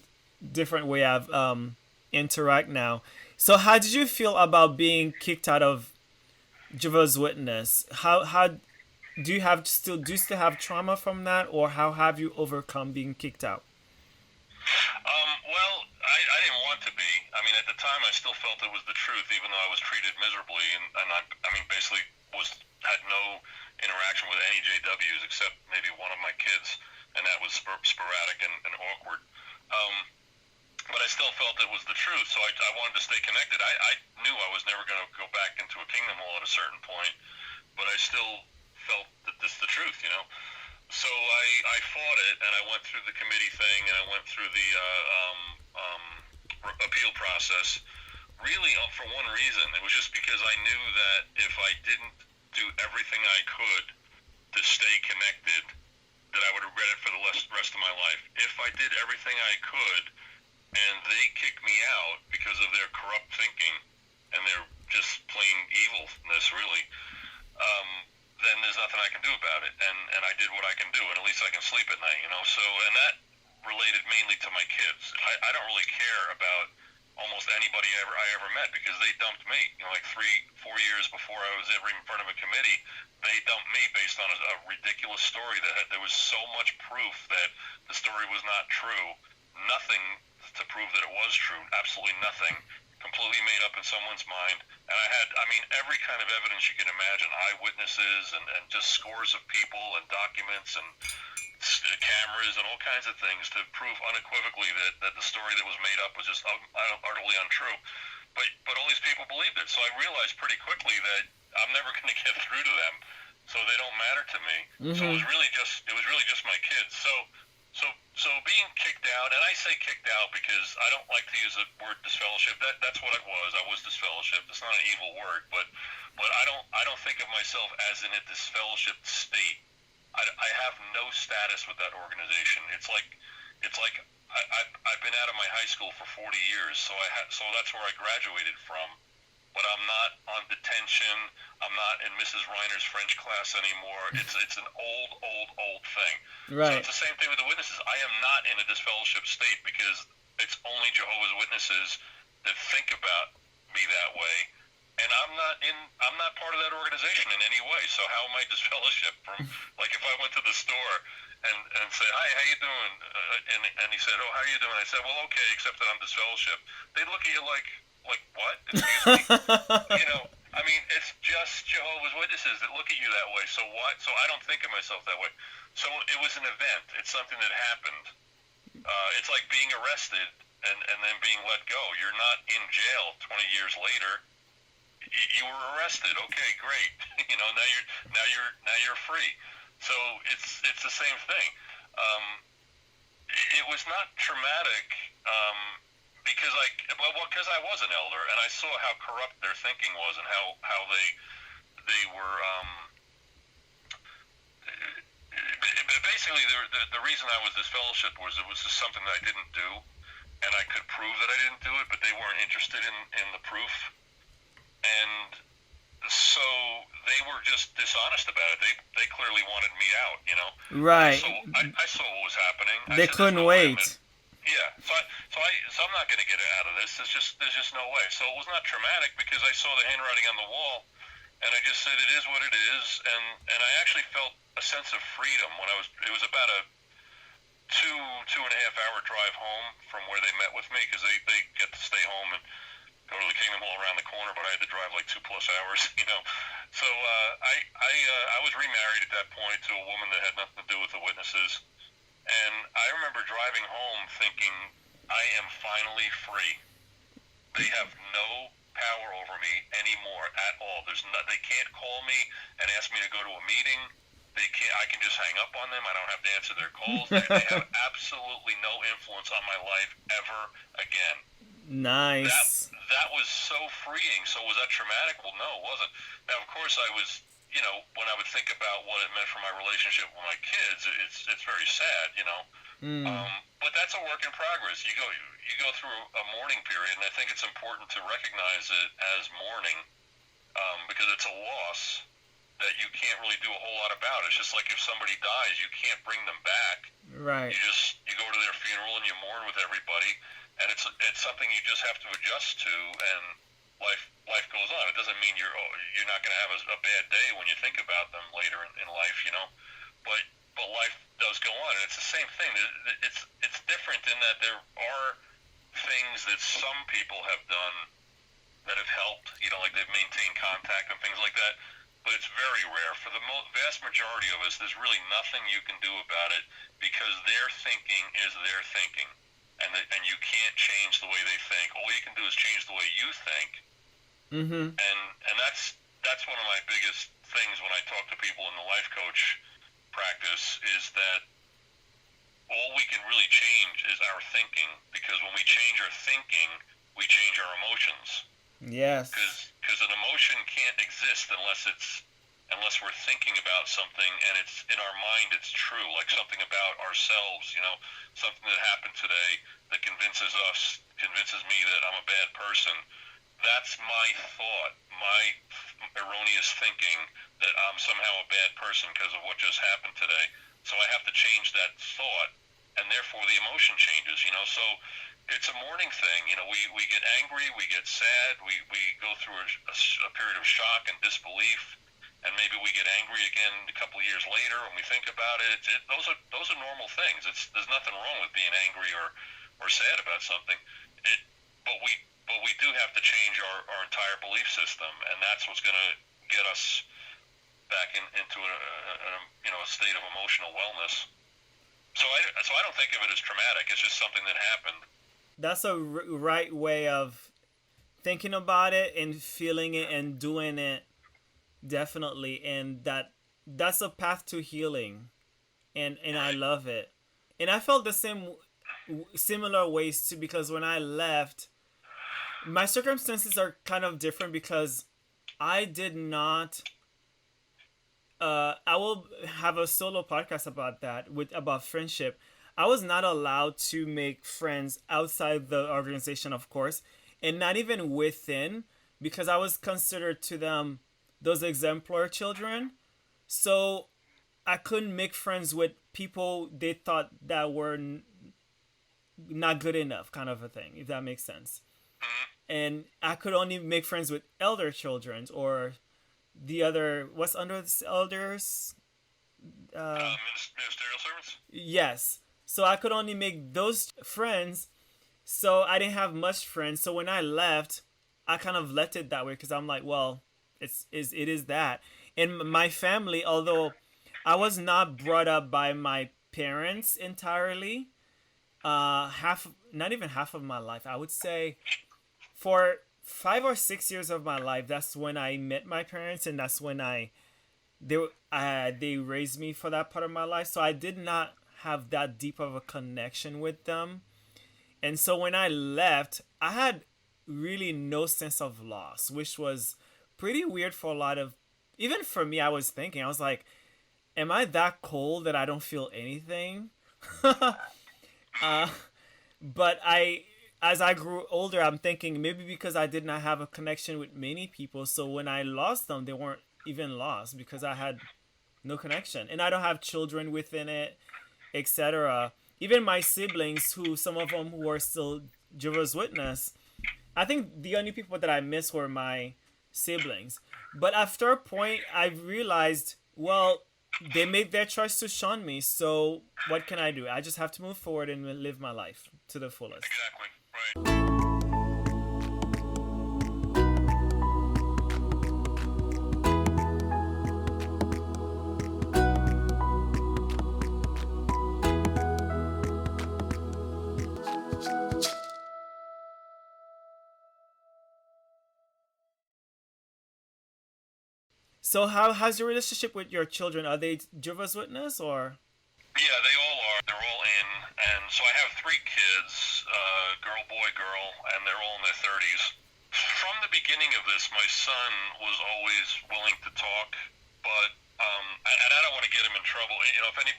different way I've interact now. So how did you feel about being kicked out of Jehovah's Witness? How do you still have trauma from that, or how have you overcome being kicked out? Well, I didn't want to be. I mean, at the time, I still felt it was the truth, even though I was treated miserably, and I mean, basically had no interaction with any JWs except maybe one of my kids, and that was sporadic and awkward. But I still felt it was the truth, so I wanted to stay connected. I knew I was never going to go back into a kingdom hall at a certain point, but I still felt that this is the truth, So I fought it, and I went through the committee thing, and I went through the appeal process, really for one reason. It was just because I knew that if I didn't do everything I could to stay connected, that I would regret it for the rest of my life. If I did everything I could, and they kicked me out because of their corrupt thinking and their just plain evilness, really, then there's nothing I can do about it. And I did what I can do, and at least I can sleep at night, So, and that related mainly to my kids. I don't really care about almost anybody I ever met because they dumped me. Like 3-4 years before I was ever in front of a committee, they dumped me based on a ridiculous story that there was so much proof that the story was not true. Nothing to prove that it was true. Absolutely nothing. Completely made up in someone's mind. And I had, every kind of evidence you can imagine, eyewitnesses and just scores of people and documents and cameras and all kinds of things to prove unequivocally that the story that was made up was just utterly untrue. But all these people believed it. So I realized pretty quickly that I'm never going to get through to them, so they don't matter to me. Mm-hmm. So it was really just my kids. So So being kicked out, and I say kicked out because I don't like to use the word disfellowship. That's what it was. I was disfellowshipped. It's not an evil word, but I don't think of myself as in a disfellowshipped state. I have no status with that organization. It's like I've been out of my high school for 40 years, so that's where I graduated from. But I'm not on detention. I'm not in Mrs. Reiner's French class anymore. It's an old thing. So Right. it's the same thing with the witnesses. I am not in a disfellowship state because it's only Jehovah's Witnesses that think about me that way. And I'm not part of that organization in any way. So how am I disfellowship from, like, if I went to the store and said, "Hi, how you doing?" And he said, "Oh, how are you doing?" I said, "Well, okay, except that I'm disfellowship." They'd look at you like what? Excuse me? I mean, it's just Jehovah's Witnesses that look at you that way. So what? So I don't think of myself that way. So it was an event. It's something that happened. It's like being arrested and then being let go. You're not in jail 20 years later. You were arrested. Okay, great. Now you're free. So it's the same thing. It was not traumatic. Because I was an elder and I saw how corrupt their thinking was and how they were basically the reason I was disfellowshipped was it was just something that I didn't do, and I could prove that I didn't do it, but they weren't interested in the proof, and so they were just dishonest about it. They clearly wanted me out, Right. I saw what was happening. They couldn't wait. Yeah, so I'm not going to get out of this. There's just no way. So it was not traumatic because I saw the handwriting on the wall, and I just said it is what it is, and I actually felt a sense of freedom when it was about a 2.5 hour drive home from where they met with me because they get to stay home and go to the Kingdom Hall around the corner, but I had to drive like 2+ hours, So I was remarried at that point to a woman that had nothing to do with the witnesses. And I remember driving home thinking, I am finally free. They have no power over me anymore at all. They can't call me and ask me to go to a meeting. I can just hang up on them. I don't have to answer their calls. They have absolutely no influence on my life ever again. Nice. That was so freeing. So was that traumatic? Well, no, it wasn't. Now, of course, I was, when I would think about what it meant for my relationship with my kids, it's very sad, But that's a work in progress. You go through a mourning period, and I think it's important to recognize it as mourning, because it's a loss that you can't really do a whole lot about. It's just like if somebody dies, you can't bring them back. Right. You go to their funeral and you mourn with everybody, and it's something you just have to adjust to, and life goes on. It doesn't mean you're not going to have a bad day when you think about them later in life, But life does go on, and it's the same thing. It's different in that there are things that some people have done that have helped, like they've maintained contact and things like that. But it's very rare. For the vast majority of us, there's really nothing you can do about it because their thinking is their thinking, and you can't change the way they think. All you can do is change the way you think. Mm-hmm. And that's one of my biggest things when I talk to people in the life coach practice is that all we can really change is our thinking, because when we change our thinking, we change our emotions. Yes. Because an emotion can't exist unless we're thinking about something and it's in our mind, it's true, like something about ourselves, something that happened today that convinces me that I'm a bad person. That's my thought, my erroneous thinking that I'm somehow a bad person because of what just happened today. So I have to change that thought, and therefore the emotion changes, So it's a mourning thing. We get angry, we get sad, we go through a period of shock and disbelief, and maybe we get angry again a couple of years later when we think about it. Those are normal things. There's nothing wrong with being angry or sad about something. But we do have to change our entire belief system, and that's what's going to get us back into a state of emotional wellness. So I don't think of it as traumatic. It's just something that happened. That's a right way of thinking about it and feeling it and doing it, definitely. And that's a path to healing, and I love it. And I felt the similar ways too, because when I left, my circumstances are kind of different because I did not. I will have a solo podcast about that about friendship. I was not allowed to make friends outside the organization, of course, and not even within, because I was considered to them those exemplar children. So I couldn't make friends with people they thought that were not good enough, kind of a thing, if that makes sense. And I could only make friends with elder children or the other, what's under the elders? Ministerial servants? Yes. So I could only make those friends. So I didn't have much friends. So when I left, I kind of left it that way because I'm like, well, it is that. And my family, although I was not brought up by my parents entirely, not even half of my life, I would say for 5 or 6 years of my life, that's when I met my parents, and that's when they raised me for that part of my life. So I did not have that deep of a connection with them. And so when I left, I had really no sense of loss, which was pretty weird for a lot of, even for me. I was like, am I that cold that I don't feel anything? But as I grew older, I'm thinking maybe because I did not have a connection with many people, so when I lost them, they weren't even lost because I had no connection, and I don't have children within it, etc. Even my siblings, who some of them who are still Jehovah's Witness, I think the only people that I miss were my siblings. But after a point, I realized, well, they made their choice to shun me, so what can I do? I just have to move forward and live my life to the fullest. Exactly. Right. So how's your relationship with your children? Are they Jehovah's Witness or? Yeah, they all are. They're all in, and so I have three kids, girl, boy, girl, and they're all in their 30s. From the beginning of this, my son was always willing to talk, but and I don't want to get him in trouble. You know, if any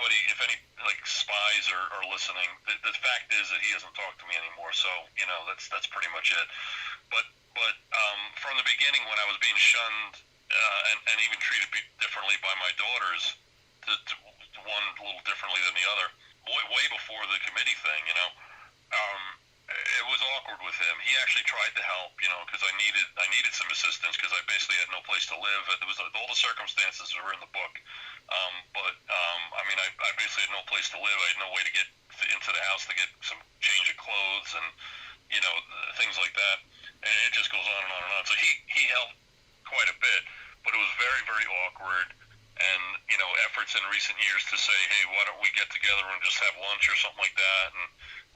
like spies are listening, the fact is that he doesn't talk to me anymore. So you know, that's pretty much it. But from the beginning, when I was being shunned and even treated differently by my daughters, to one a little differently than the other, way before the committee thing, you know. It was awkward with him. He actually tried to help, you know, because I needed some assistance because I basically had no place to live. There was all the circumstances were in the book, I mean, I basically had no place to live. I had no way to get into the house to get some change of clothes and you know things like that. And it just goes on and on and on. So he helped quite a bit, but it was very very awkward. And you know, efforts in recent years to say, hey, why don't we get together and just have lunch or something like that, and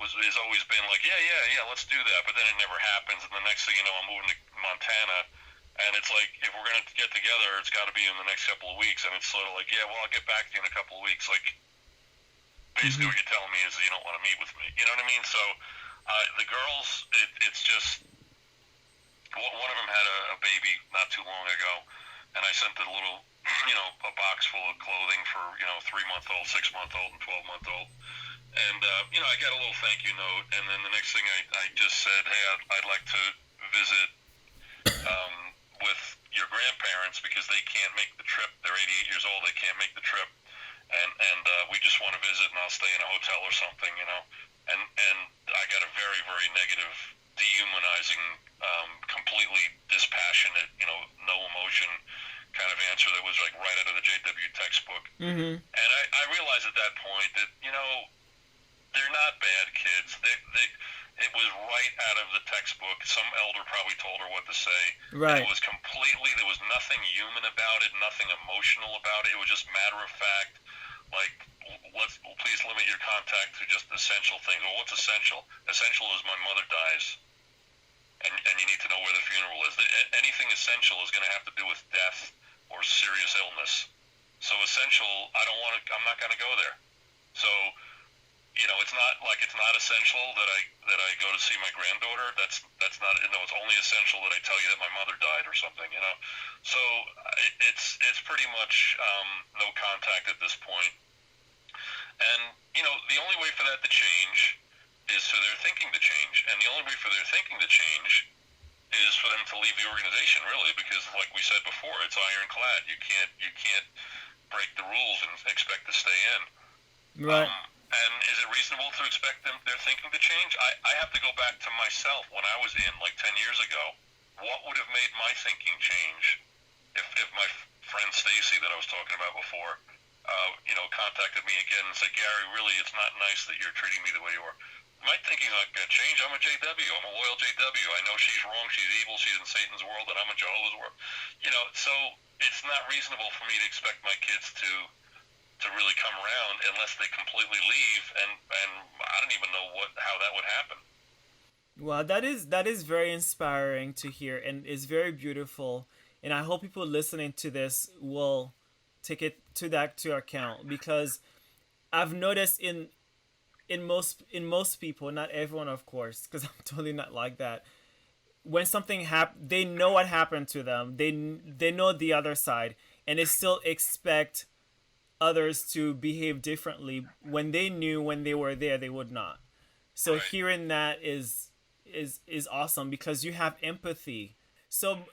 has always been like, yeah, let's do that. But then it never happens, and the next thing you know, I'm moving to Montana, and it's like, if we're gonna get together, it's got to be in the next couple of weeks. And it's sort of like, yeah, well, I'll get back to you in a couple of weeks. Like, basically, what you're telling me is you don't want to meet with me. You know what I mean? So the girls, it's just one of them had a baby not too long ago, and I sent a little, you know, a box full of clothing for, you know, 3-month-old, 6-month-old, and 12-month-old. And, you know, I got a little thank you note, and then the next thing I just said, hey, I'd like to visit with your grandparents because they can't make the trip. They're 88 years old. They can't make the trip. And we just want to visit, and I'll stay in a hotel or something, you know. And I got a very, very negative, dehumanizing, completely dispassionate, you know, no emotion kind of answer that was like right out of the JW textbook. Mm-hmm. And I realized at that point that, you know, they're not bad kids. It was right out of the textbook. Some elder probably told her what to say. Right. It was completely, there was nothing human about it, nothing emotional about it. It was just matter of fact, like, please limit your contact to just essential things. Well, what's essential? Essential is my mother dies, and you need to know where the funeral is. Anything essential is going to have to do with death or serious illness. So essential, I'm not going to go there. So it's not essential that I go to see my granddaughter. That's not, it's only essential that I tell you that my mother died or something, So it's pretty much no contact at this point. And the only way for that to change is for their thinking to change, and the only way for their thinking to change is for them to leave the organization, really, because like we said before, it's ironclad. You can't break the rules and expect to stay in. Right. And is it reasonable to expect their thinking to change? I have to go back to myself when I was in, like 10 years ago. What would have made my thinking change if my friend Stacy that I was talking about before, contacted me again and said, Gary, really, it's not nice that you're treating me the way you are. My thinking's not going to change. I'm a JW. I'm a loyal JW. I know she's wrong. She's evil. She's in Satan's world, and I'm in Jehovah's world. So it's not reasonable for me to expect my kids to really come around unless they completely leave, and I don't even know how that would happen. Well, that is very inspiring to hear, and is very beautiful. And I hope people listening to this will take it to account, because I've noticed in most people, not everyone, of course, because I'm totally not like that. When something they know what happened to them. They know the other side, and they still expect others to behave differently when they knew when they were there they would not. So Right. hearing that is awesome, because you have empathy. So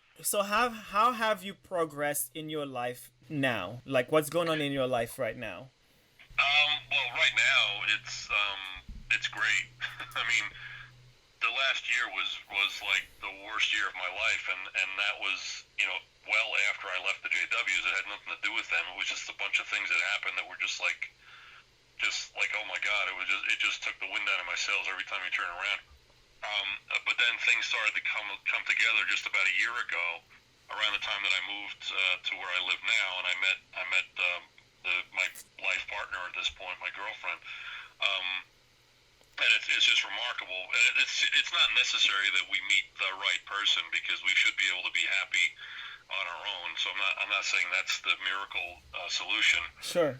how have you progressed in your life now? Like, what's going on in your life right now? Well, right now it's great. I mean, the last year was like the worst year of my life, and that was well after I left the JWs. It had nothing to do with them. It was just a bunch of things that happened that were just like oh my God, it just took the wind out of my sails every time you turn around. But then things started to come together just about a year ago, around the time that I moved to where I live now, and I met my life partner at this point, my girlfriend. And it's just remarkable. It's not necessary that we meet the right person, because we should be able to be happy on our own. So I'm not saying that's the miracle solution. Sure.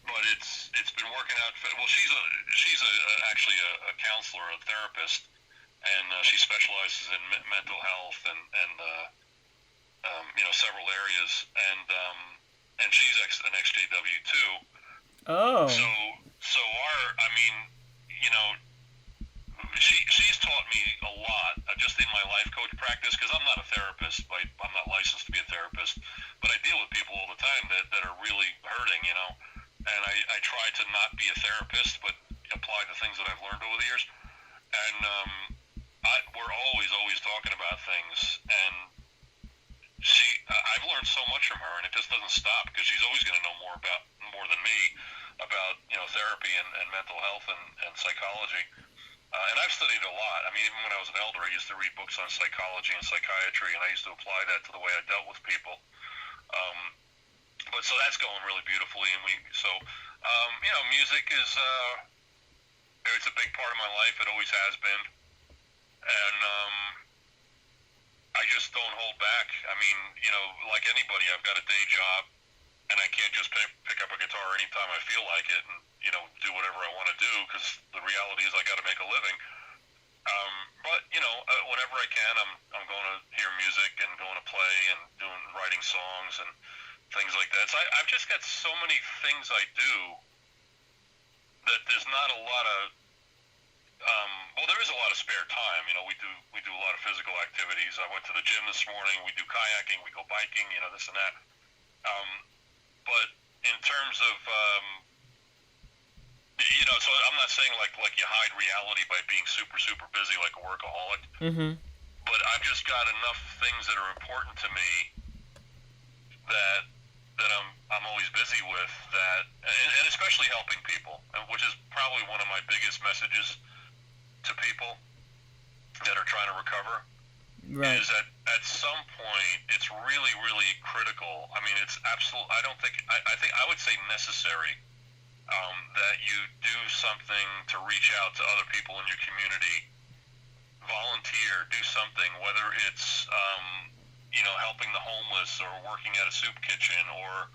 But it's been working out. Well, she's actually a counselor, a therapist, and she specializes in mental health and several areas, and she's an XJW too. Oh. So she's taught me a lot just in my life coach practice, because I'm not a therapist. I'm not licensed to be a therapist, but I deal with people all the time that are really hurting, and I try to not be a therapist, but apply the things that I've learned over the years. And we're always talking about things, and I've learned so much from her, and it just doesn't stop, because she's always going to know more than me about therapy and mental health and psychology. And I've studied a lot. I mean, even when I was an elder, I used to read books on psychology and psychiatry, and I used to apply that to the way I dealt with people. But so that's going really beautifully, and music is it's a big part of my life. It always has been, and I just don't hold back. I mean, like anybody, I've got a day job, and I can't just pick up a guitar anytime I feel like it and do whatever I want to do, because the reality is I got to make a living. But whenever I can, I'm going to hear music and going to play and writing songs and things like that. So I've just got so many things I do that there's not a lot of there is a lot of spare time. We do a lot of physical activities. I went to the gym this morning. We do kayaking. We go biking. This and that. But in terms of so I'm not saying like you hide reality by being super busy like a workaholic. Mm-hmm. But I've just got enough things that are important to me that I'm always busy with, that, and especially helping people, which is probably one of my biggest messages to people that are trying to recover. Right. Is that at some point it's really critical. I mean, it's absolute. I think I would say necessary that you do something to reach out to other people in your community. Volunteer, do something, whether it's helping the homeless, or working at a soup kitchen, or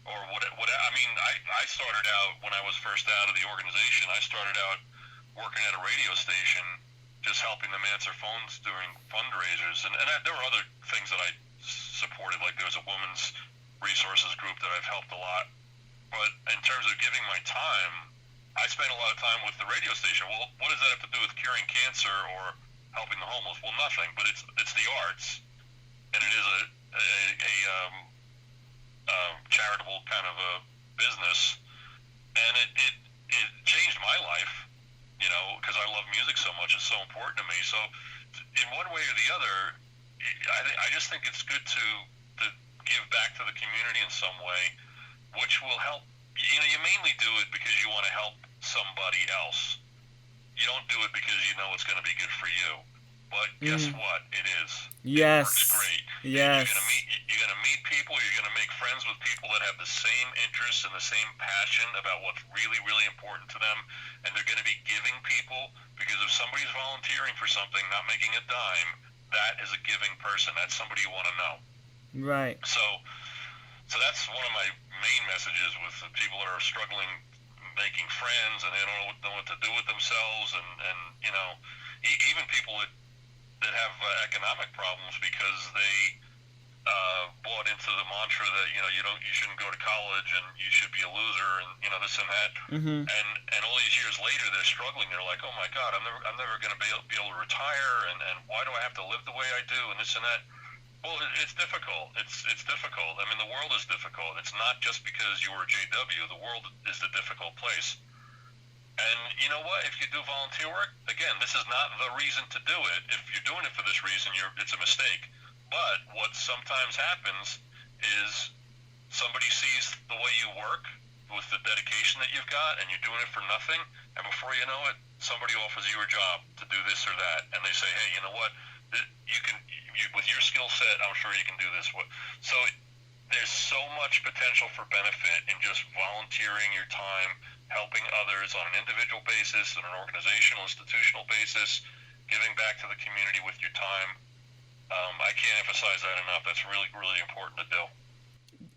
or what I mean, I started out when I was first out of the organization. I started out working at a radio station, just helping them answer phones during fundraisers, and there were other things that I supported. Like there was a women's resources group that I've helped a lot. But in terms of giving my time, I spent a lot of time with the radio station. Well, what does that have to do with curing cancer or helping the homeless? Well, nothing. But it's the arts, and it is a charitable kind of a business, and it changed my life. You know, because I love music so much, it's so important to me. So, in one way or the other, I just think it's good to give back to the community in some way, which will help. You know, you mainly do it because you want to help somebody else. You don't do it because you know it's going to be good for you. But guess what? It is. Yes. It works great. Yes. You're going to meet people. You're going to make friends with people that have the same interests and the same passion about what's really, really important to them. And they're going to be giving people, because if somebody's volunteering for something, not making a dime, that is a giving person. That's somebody you want to know. Right. So that's one of my main messages with the people that are struggling making friends and they don't know what to do with themselves, and you know, even people that have economic problems because they bought into the mantra that you shouldn't go to college and you should be a loser and this and that, and all these years later they're struggling. They're like, oh my God, I'm never going to be able to retire, and why do I have to live the way I do, and this and that. Well, it's difficult. It's difficult. I mean, the world is difficult. It's not just because you were a JW. The world is a difficult place. And you know what? If you do volunteer work, again, this is not the reason to do it. If you're doing it for this reason, it's a mistake. But what sometimes happens is somebody sees the way you work with the dedication that you've got, and you're doing it for nothing, and before you know it, somebody offers you a job to do this or that, and they say, hey, you know what? With your skill set, I'm sure you can do this. So there's so much potential for benefit in just volunteering your time, helping others on an individual basis, on an organizational, institutional basis, giving back to the community with your time. I can't emphasize that enough. That's really, really important to do.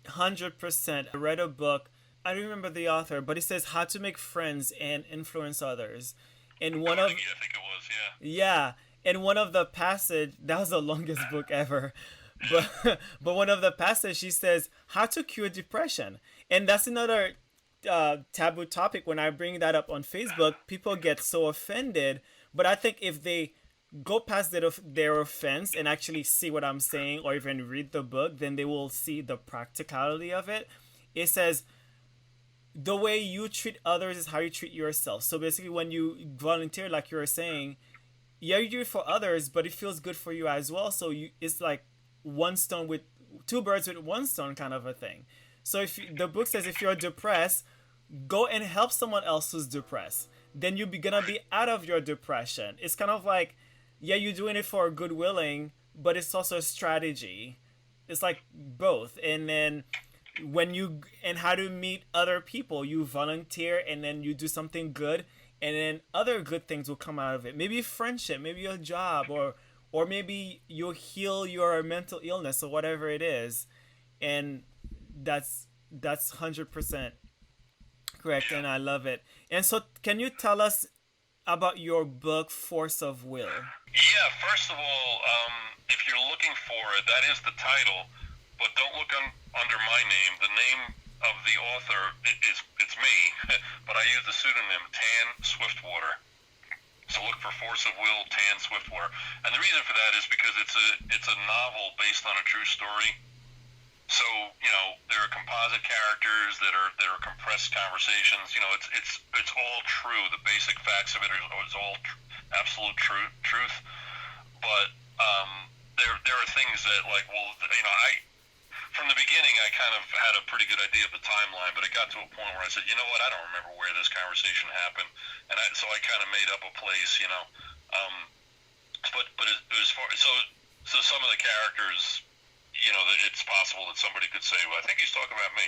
100%. I read a book. I don't remember the author, but it says how to make friends and influence others. And I think it was, yeah. Yeah. And one of the passage, that was the longest book ever, but one of the passage, she says how to cure depression, and that's another taboo topic. When I bring that up on Facebook, people get so offended. But I think if they go past their offense and actually see what I'm saying, or even read the book, then they will see the practicality of it. It says the way you treat others is how you treat yourself. So basically, when you volunteer, like you were saying, yeah, you do it for others, but it feels good for you as well. So it's like two birds with one stone kind of a thing. So the book says if you're depressed, go and help someone else who's depressed. Then you're gonna be out of your depression. It's kind of like, yeah, you're doing it for goodwilling, but it's also a strategy. It's like both. And then and how to meet other people, you volunteer and then you do something good, and then other good things will come out of it. Maybe friendship, maybe a job, or maybe you'll heal your mental illness or whatever it is. And that's 100% correct, and I love it. And so can you tell us about your book, Force of Will? Yeah, first of all, if you're looking for it, that is the title, but don't look under my name. The name of the author it's me, but I use the pseudonym Tan Swiftwater. So look for Force of Will, Tan Swiftwater. And the reason for that is because it's a novel based on a true story. So, there are composite characters that are compressed conversations. It's all true. The basic facts of it is all absolute truth. But there are things that, like, from the beginning, I kind of had a pretty good idea of the timeline, but it got to a point where I said, you know what, I don't remember where this conversation happened, and so I kind of made up a place, But it was far, so some of the characters, it's possible that somebody could say, well, I think he's talking about me.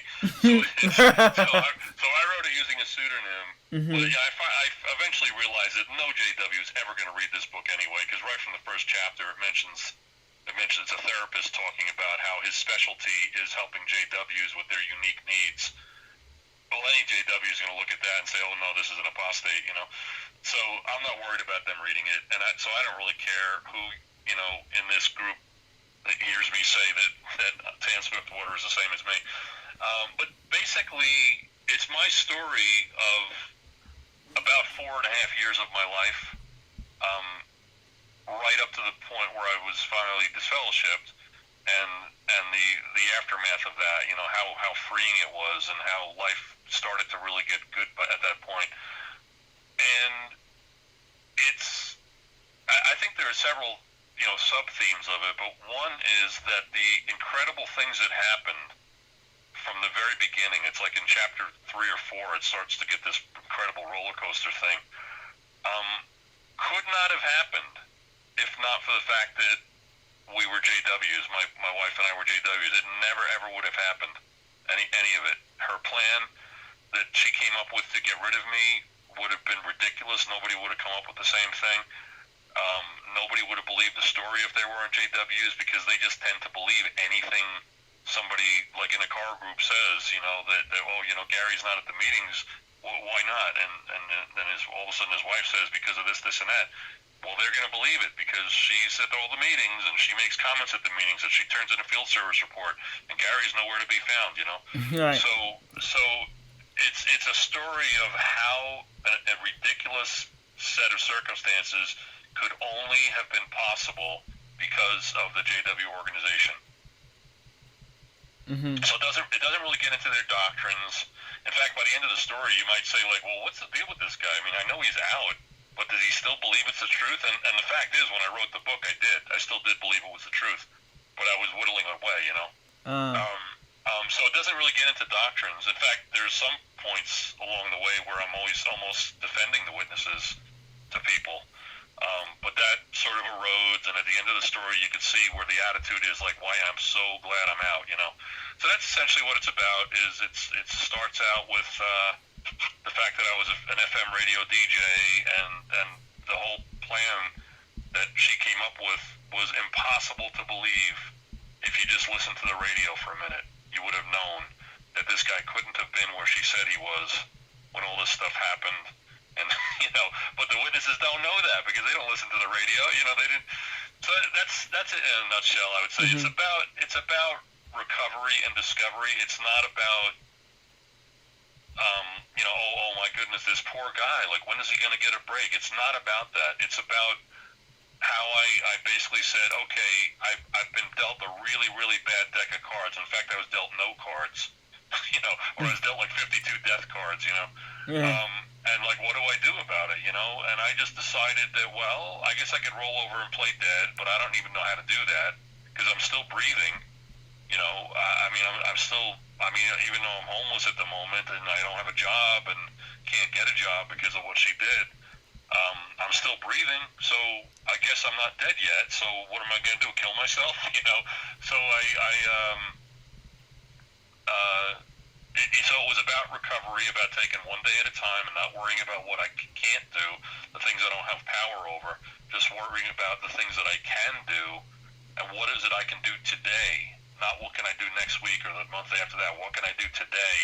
So I wrote it using a pseudonym. But yeah, I eventually realized that no JW is ever going to read this book anyway, because right from the first chapter it mentions mentioned, it's a therapist talking about how his specialty is helping JWs with their unique needs. Well, any JW is going to look at that and say, oh, no, this is an apostate, you know. So I'm not worried about them reading it. And so I don't really care who, you know, in this group hears me say that Tan Swift Water is the same as me. But basically, it's my story of about 4.5 years of my life, right up to the point where I was finally disfellowshipped, and the aftermath of that, you know, how freeing it was and how life started to really get good at that point. And I think there are several, you know, sub-themes of it, but one is that the incredible things that happened from the very beginning, it's like in chapter 3 or 4, it starts to get this incredible roller coaster thing, could not have happened if not for the fact that we were JWs. My wife and I were JWs. It never ever would have happened, any of it. Her plan that she came up with to get rid of me would have been ridiculous. Nobody would have come up with the same thing. Nobody would have believed the story if they weren't JWs, because they just tend to believe anything somebody like in a car group says, you know, that oh, you know, Gary's not at the meetings. Well, why not? And then all of a sudden his wife says, because of this, this, and that. Well, they're going to believe it because she's at all the meetings and she makes comments at the meetings and she turns in a field service report, and Gary's nowhere to be found, you know. Right. So it's a story of how a ridiculous set of circumstances could only have been possible because of the JW organization. Mm-hmm. So it doesn't really get into their doctrines. In fact, by the end of the story, you might say, like, well, what's the deal with this guy? I mean, I know he's out, but does he still believe it's the truth? And the fact is, when I wrote the book, I still did believe it was the truth, but I was whittling away, you know. So it doesn't really get into doctrines. In fact, there's some points along the way where I'm always almost defending the witnesses to people. But that sort of erodes, and at the end of the story, you can see where the attitude is like, why I'm so glad I'm out, you know. So that's essentially what it's about. It starts out with the fact that I was an FM radio DJ, and the whole plan that she came up with was impossible to believe. If you just listened to the radio for a minute, you would have known that this guy couldn't have been where she said he was when all this stuff happened. And, you know, but the witnesses don't know that because they don't listen to the radio. You know, they didn't. So that's it in a nutshell, I would say. Mm-hmm. It's about recovery and discovery. It's not about, you know, oh my goodness, this poor guy, like, when is he going to get a break? It's not about that. It's about how I basically said, okay, I've been dealt a really, really bad deck of cards. In fact, I was dealt no cards, you know, or I was dealt like 52 death cards, you know. Yeah. And like, what do I do about it, you know? And I just decided that, well, I guess I could roll over and play dead, but I don't even know how to do that because I'm still breathing, you know. I mean, I'm still, I mean, even though I'm homeless at the moment and I don't have a job and can't get a job because of what she did, I'm still breathing, so I guess I'm not dead yet. So what am I going to do? Kill myself? You know? So so it was about recovery, about taking one day at a time and not worrying about what I can't do, the things I don't have power over, just worrying about the things that I can do, and what is it I can do today, not what can I do next week or the month after that. What can I do today?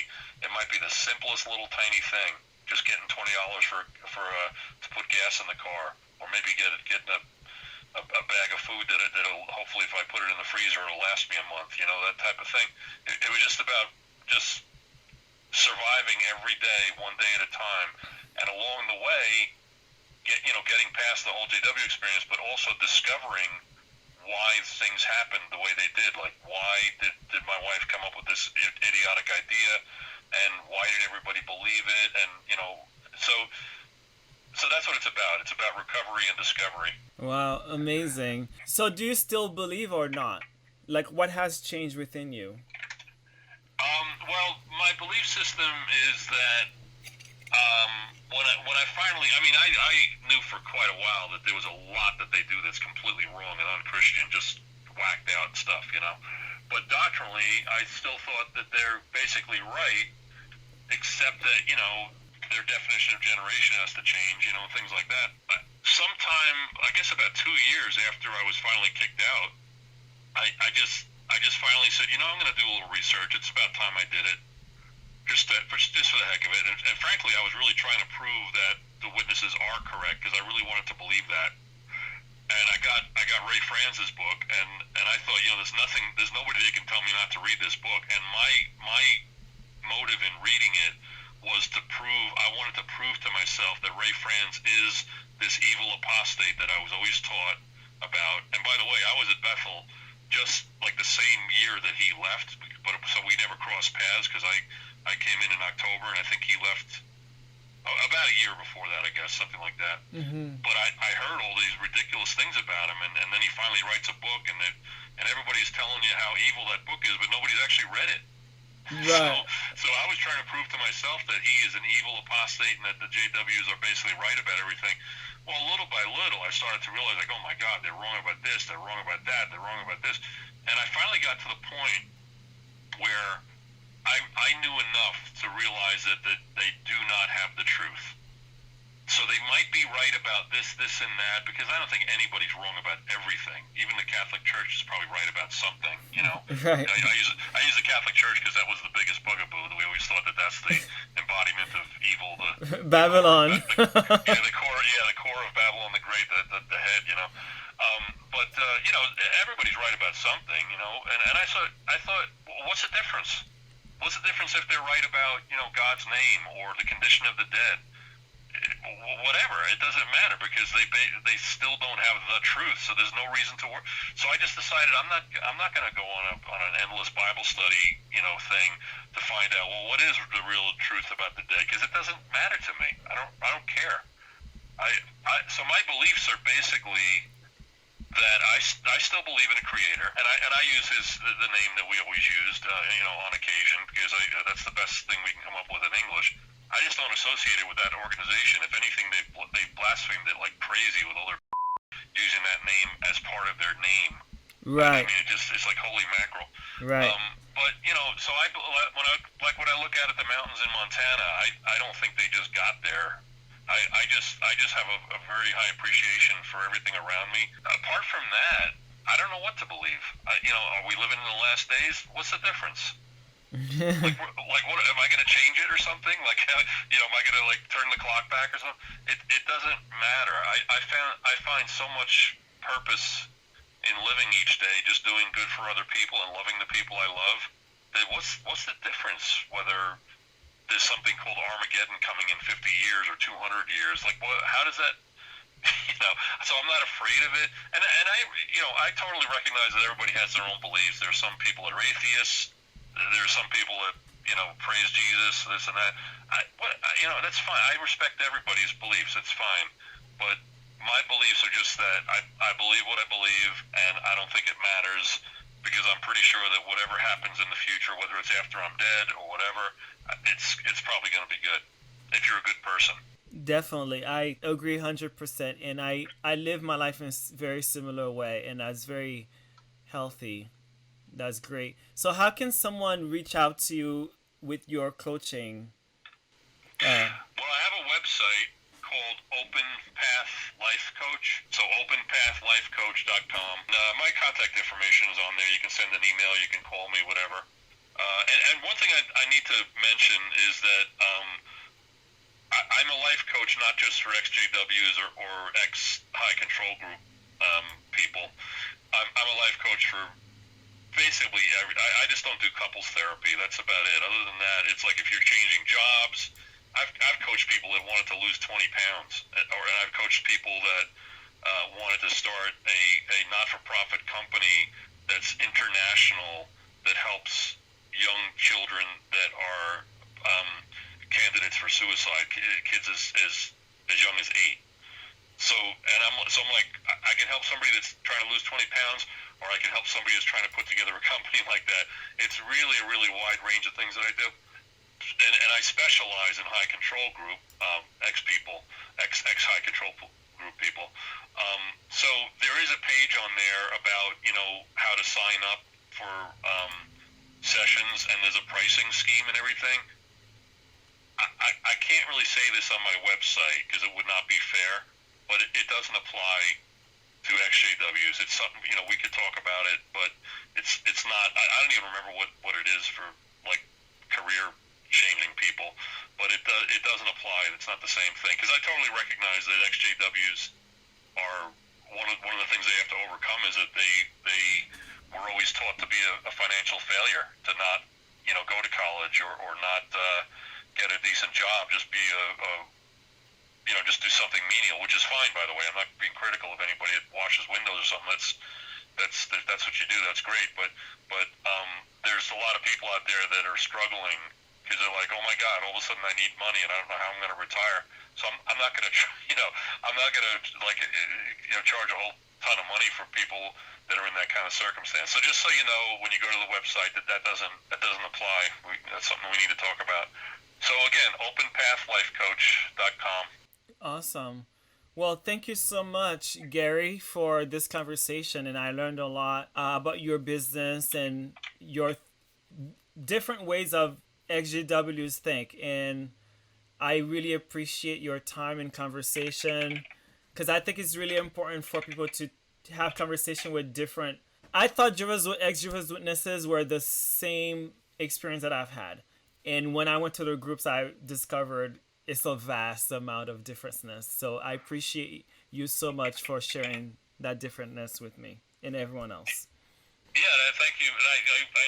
It might be the simplest little tiny thing, just getting $20 to put gas in the car, or maybe getting a bag of food that'll hopefully, if I put it in the freezer, it'll last me a month. You know, that type of thing. It was just about just surviving every day, one day at a time, and along the way, getting past the whole JW experience, but also discovering why things happened the way they did. Like, why did my wife come up with this idiotic idea, and why did everybody believe it? And, you know, so that's what it's about. It's about recovery and discovery. Wow, amazing. So do you still believe or not? Like, what has changed within you? Well, my belief system is that when I finally, I mean, I knew for quite a while that there was a lot that they do that's completely wrong and unchristian, just whacked out stuff, you know. But doctrinally, I still thought that they're basically right, except that, you know, their definition of generation has to change, you know, things like that. But sometime, I guess about 2 years after I was finally kicked out, I just finally said, I'm going to do a little research. It's about time I did it, just for the heck of it. And frankly, I was really trying to prove that the witnesses are correct because I really wanted to believe that. And I got Ray Franz's book, and I thought, there's nobody that can tell me not to read this book. And my motive in reading it was I wanted to prove to myself that Ray Franz is this evil apostate that I was always taught about. And by the way, I was at Bethel just like the same year that he left, but so we never crossed paths because I came in October, and I think he left about a year before that, I guess, something like that. Mm-hmm. But I heard all these ridiculous things about him, and then he finally writes a book, and everybody's telling you how evil that book is, but nobody's actually read it. Right. So I was trying to prove to myself that he is an evil apostate and that the JWs are basically right about everything. Well, little by little, I started to realize, like, oh my God, they're wrong about this, they're wrong about that, they're wrong about this. And I finally got to the point where I knew enough to realize that they do not have the truth. So they might be right about this, and that, because I don't think anybody's wrong about everything. Even the Catholic Church is probably right about something, Right. I use the Catholic Church because that was the biggest bugaboo. We always thought that that's the embodiment of evil. Babylon. The core of Babylon the Great, the head, But everybody's right about something, And I thought, well, what's the difference? What's the difference if they're right about, God's name or the condition of the dead? Whatever, it doesn't matter because they still don't have the truth, so there's no reason to work. So I just decided I'm not going to go on an endless Bible study thing to find out, well, what is the real truth about the dead, because it doesn't matter to me. I don't care. So my beliefs are basically that I still believe in a creator, and I use the name that we always used on occasion because that's the best thing we can come up with in English. I just don't associate it with that organization. If anything, they blasphemed it like crazy with all their using that name as part of their name. Right. I mean, it's like holy mackerel. Right. But so when I look out at the mountains in Montana, I don't think they just got there. I just have a very high appreciation for everything around me. Apart from that, I don't know what to believe. Are we living in the last days? What's the difference? like what am I going to change it or something? Like, am I going to turn the clock back or something? It doesn't matter. I find so much purpose in living each day, just doing good for other people and loving the people I love. That what's the difference whether there's something called Armageddon coming in 50 years or 200 years? Like, what? How does that? So I'm not afraid of it, and I totally recognize that everybody has their own beliefs. There's some people that are atheists. There's some people that praise Jesus, this and that. That's fine. I respect everybody's beliefs. It's fine, but my beliefs are just that I believe what I believe, and I don't think it matters because I'm pretty sure that whatever happens in the future, whether it's after I'm dead or whatever, it's probably going to be good if you're a good person. Definitely. I agree 100%. And I live my life in a very similar way, and that's very healthy. That's great. So how can someone reach out to you with your coaching? Well, I have a website called Open Path Life Coach. So openpathlifecoach.com. My contact information is on there. You can send an email. You can call me, whatever. And one thing I need to mention is that I'm a life coach not just for XJWs or ex-high control group people. I'm a life coach for basically I just don't do couples therapy. That's about it. Other than that, it's like if you're changing jobs, I've coached people that wanted to lose 20 pounds, and I've coached people that wanted to start a not-for-profit company that's international that helps young children that are candidates for suicide, kids as young as 8. So I'm like, I can help somebody that's trying to lose 20 pounds, or I can help somebody that's trying to put together a company like that. It's really a really wide range of things that I do. And I specialize in high control group, ex-high control group people. So there is a page on there about, how to sign up for sessions, and there's a pricing scheme and everything. I can't really say this on my website because it would not be fair, but it doesn't apply to XJWs. It's something, we could talk about it, but it's not. I don't even remember what it is for like career changing people, but it doesn't apply. It's not the same thing, because I totally recognize that XJWs are one of the things they have to overcome is that they were always taught to be a financial failure, to not go to college or not get a decent job, just be just do something menial, which is fine, by the way. I'm not being critical of anybody that washes windows or something. That's what you do. That's great. But there's a lot of people out there that are struggling because they're like, oh my God, all of a sudden I need money and I don't know how I'm going to retire. So I'm not going to, I'm not going to charge a whole ton of money for people that are in that kind of circumstance. So just so you know, when you go to the website, that doesn't apply. That's something we need to talk about. So again, openpathlifecoach.com. Awesome. Well, thank you so much, Gary, for this conversation. And I learned a lot about your business and your different ways of XJWs think. And I really appreciate your time and conversation, because I think it's really important for people to have conversation with different. I thought Jehovah's Witnesses were the same experience that I've had. And when I went to the groups, I discovered it's a vast amount of differences. So I appreciate you so much for sharing that differentness with me and everyone else. Yeah, thank you. I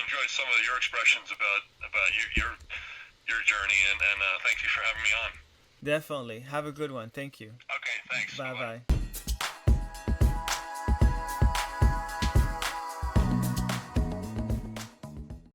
enjoyed some of your expressions about your journey, and thank you for having me on. Definitely. Have a good one. Thank you. Okay, thanks. Bye-bye.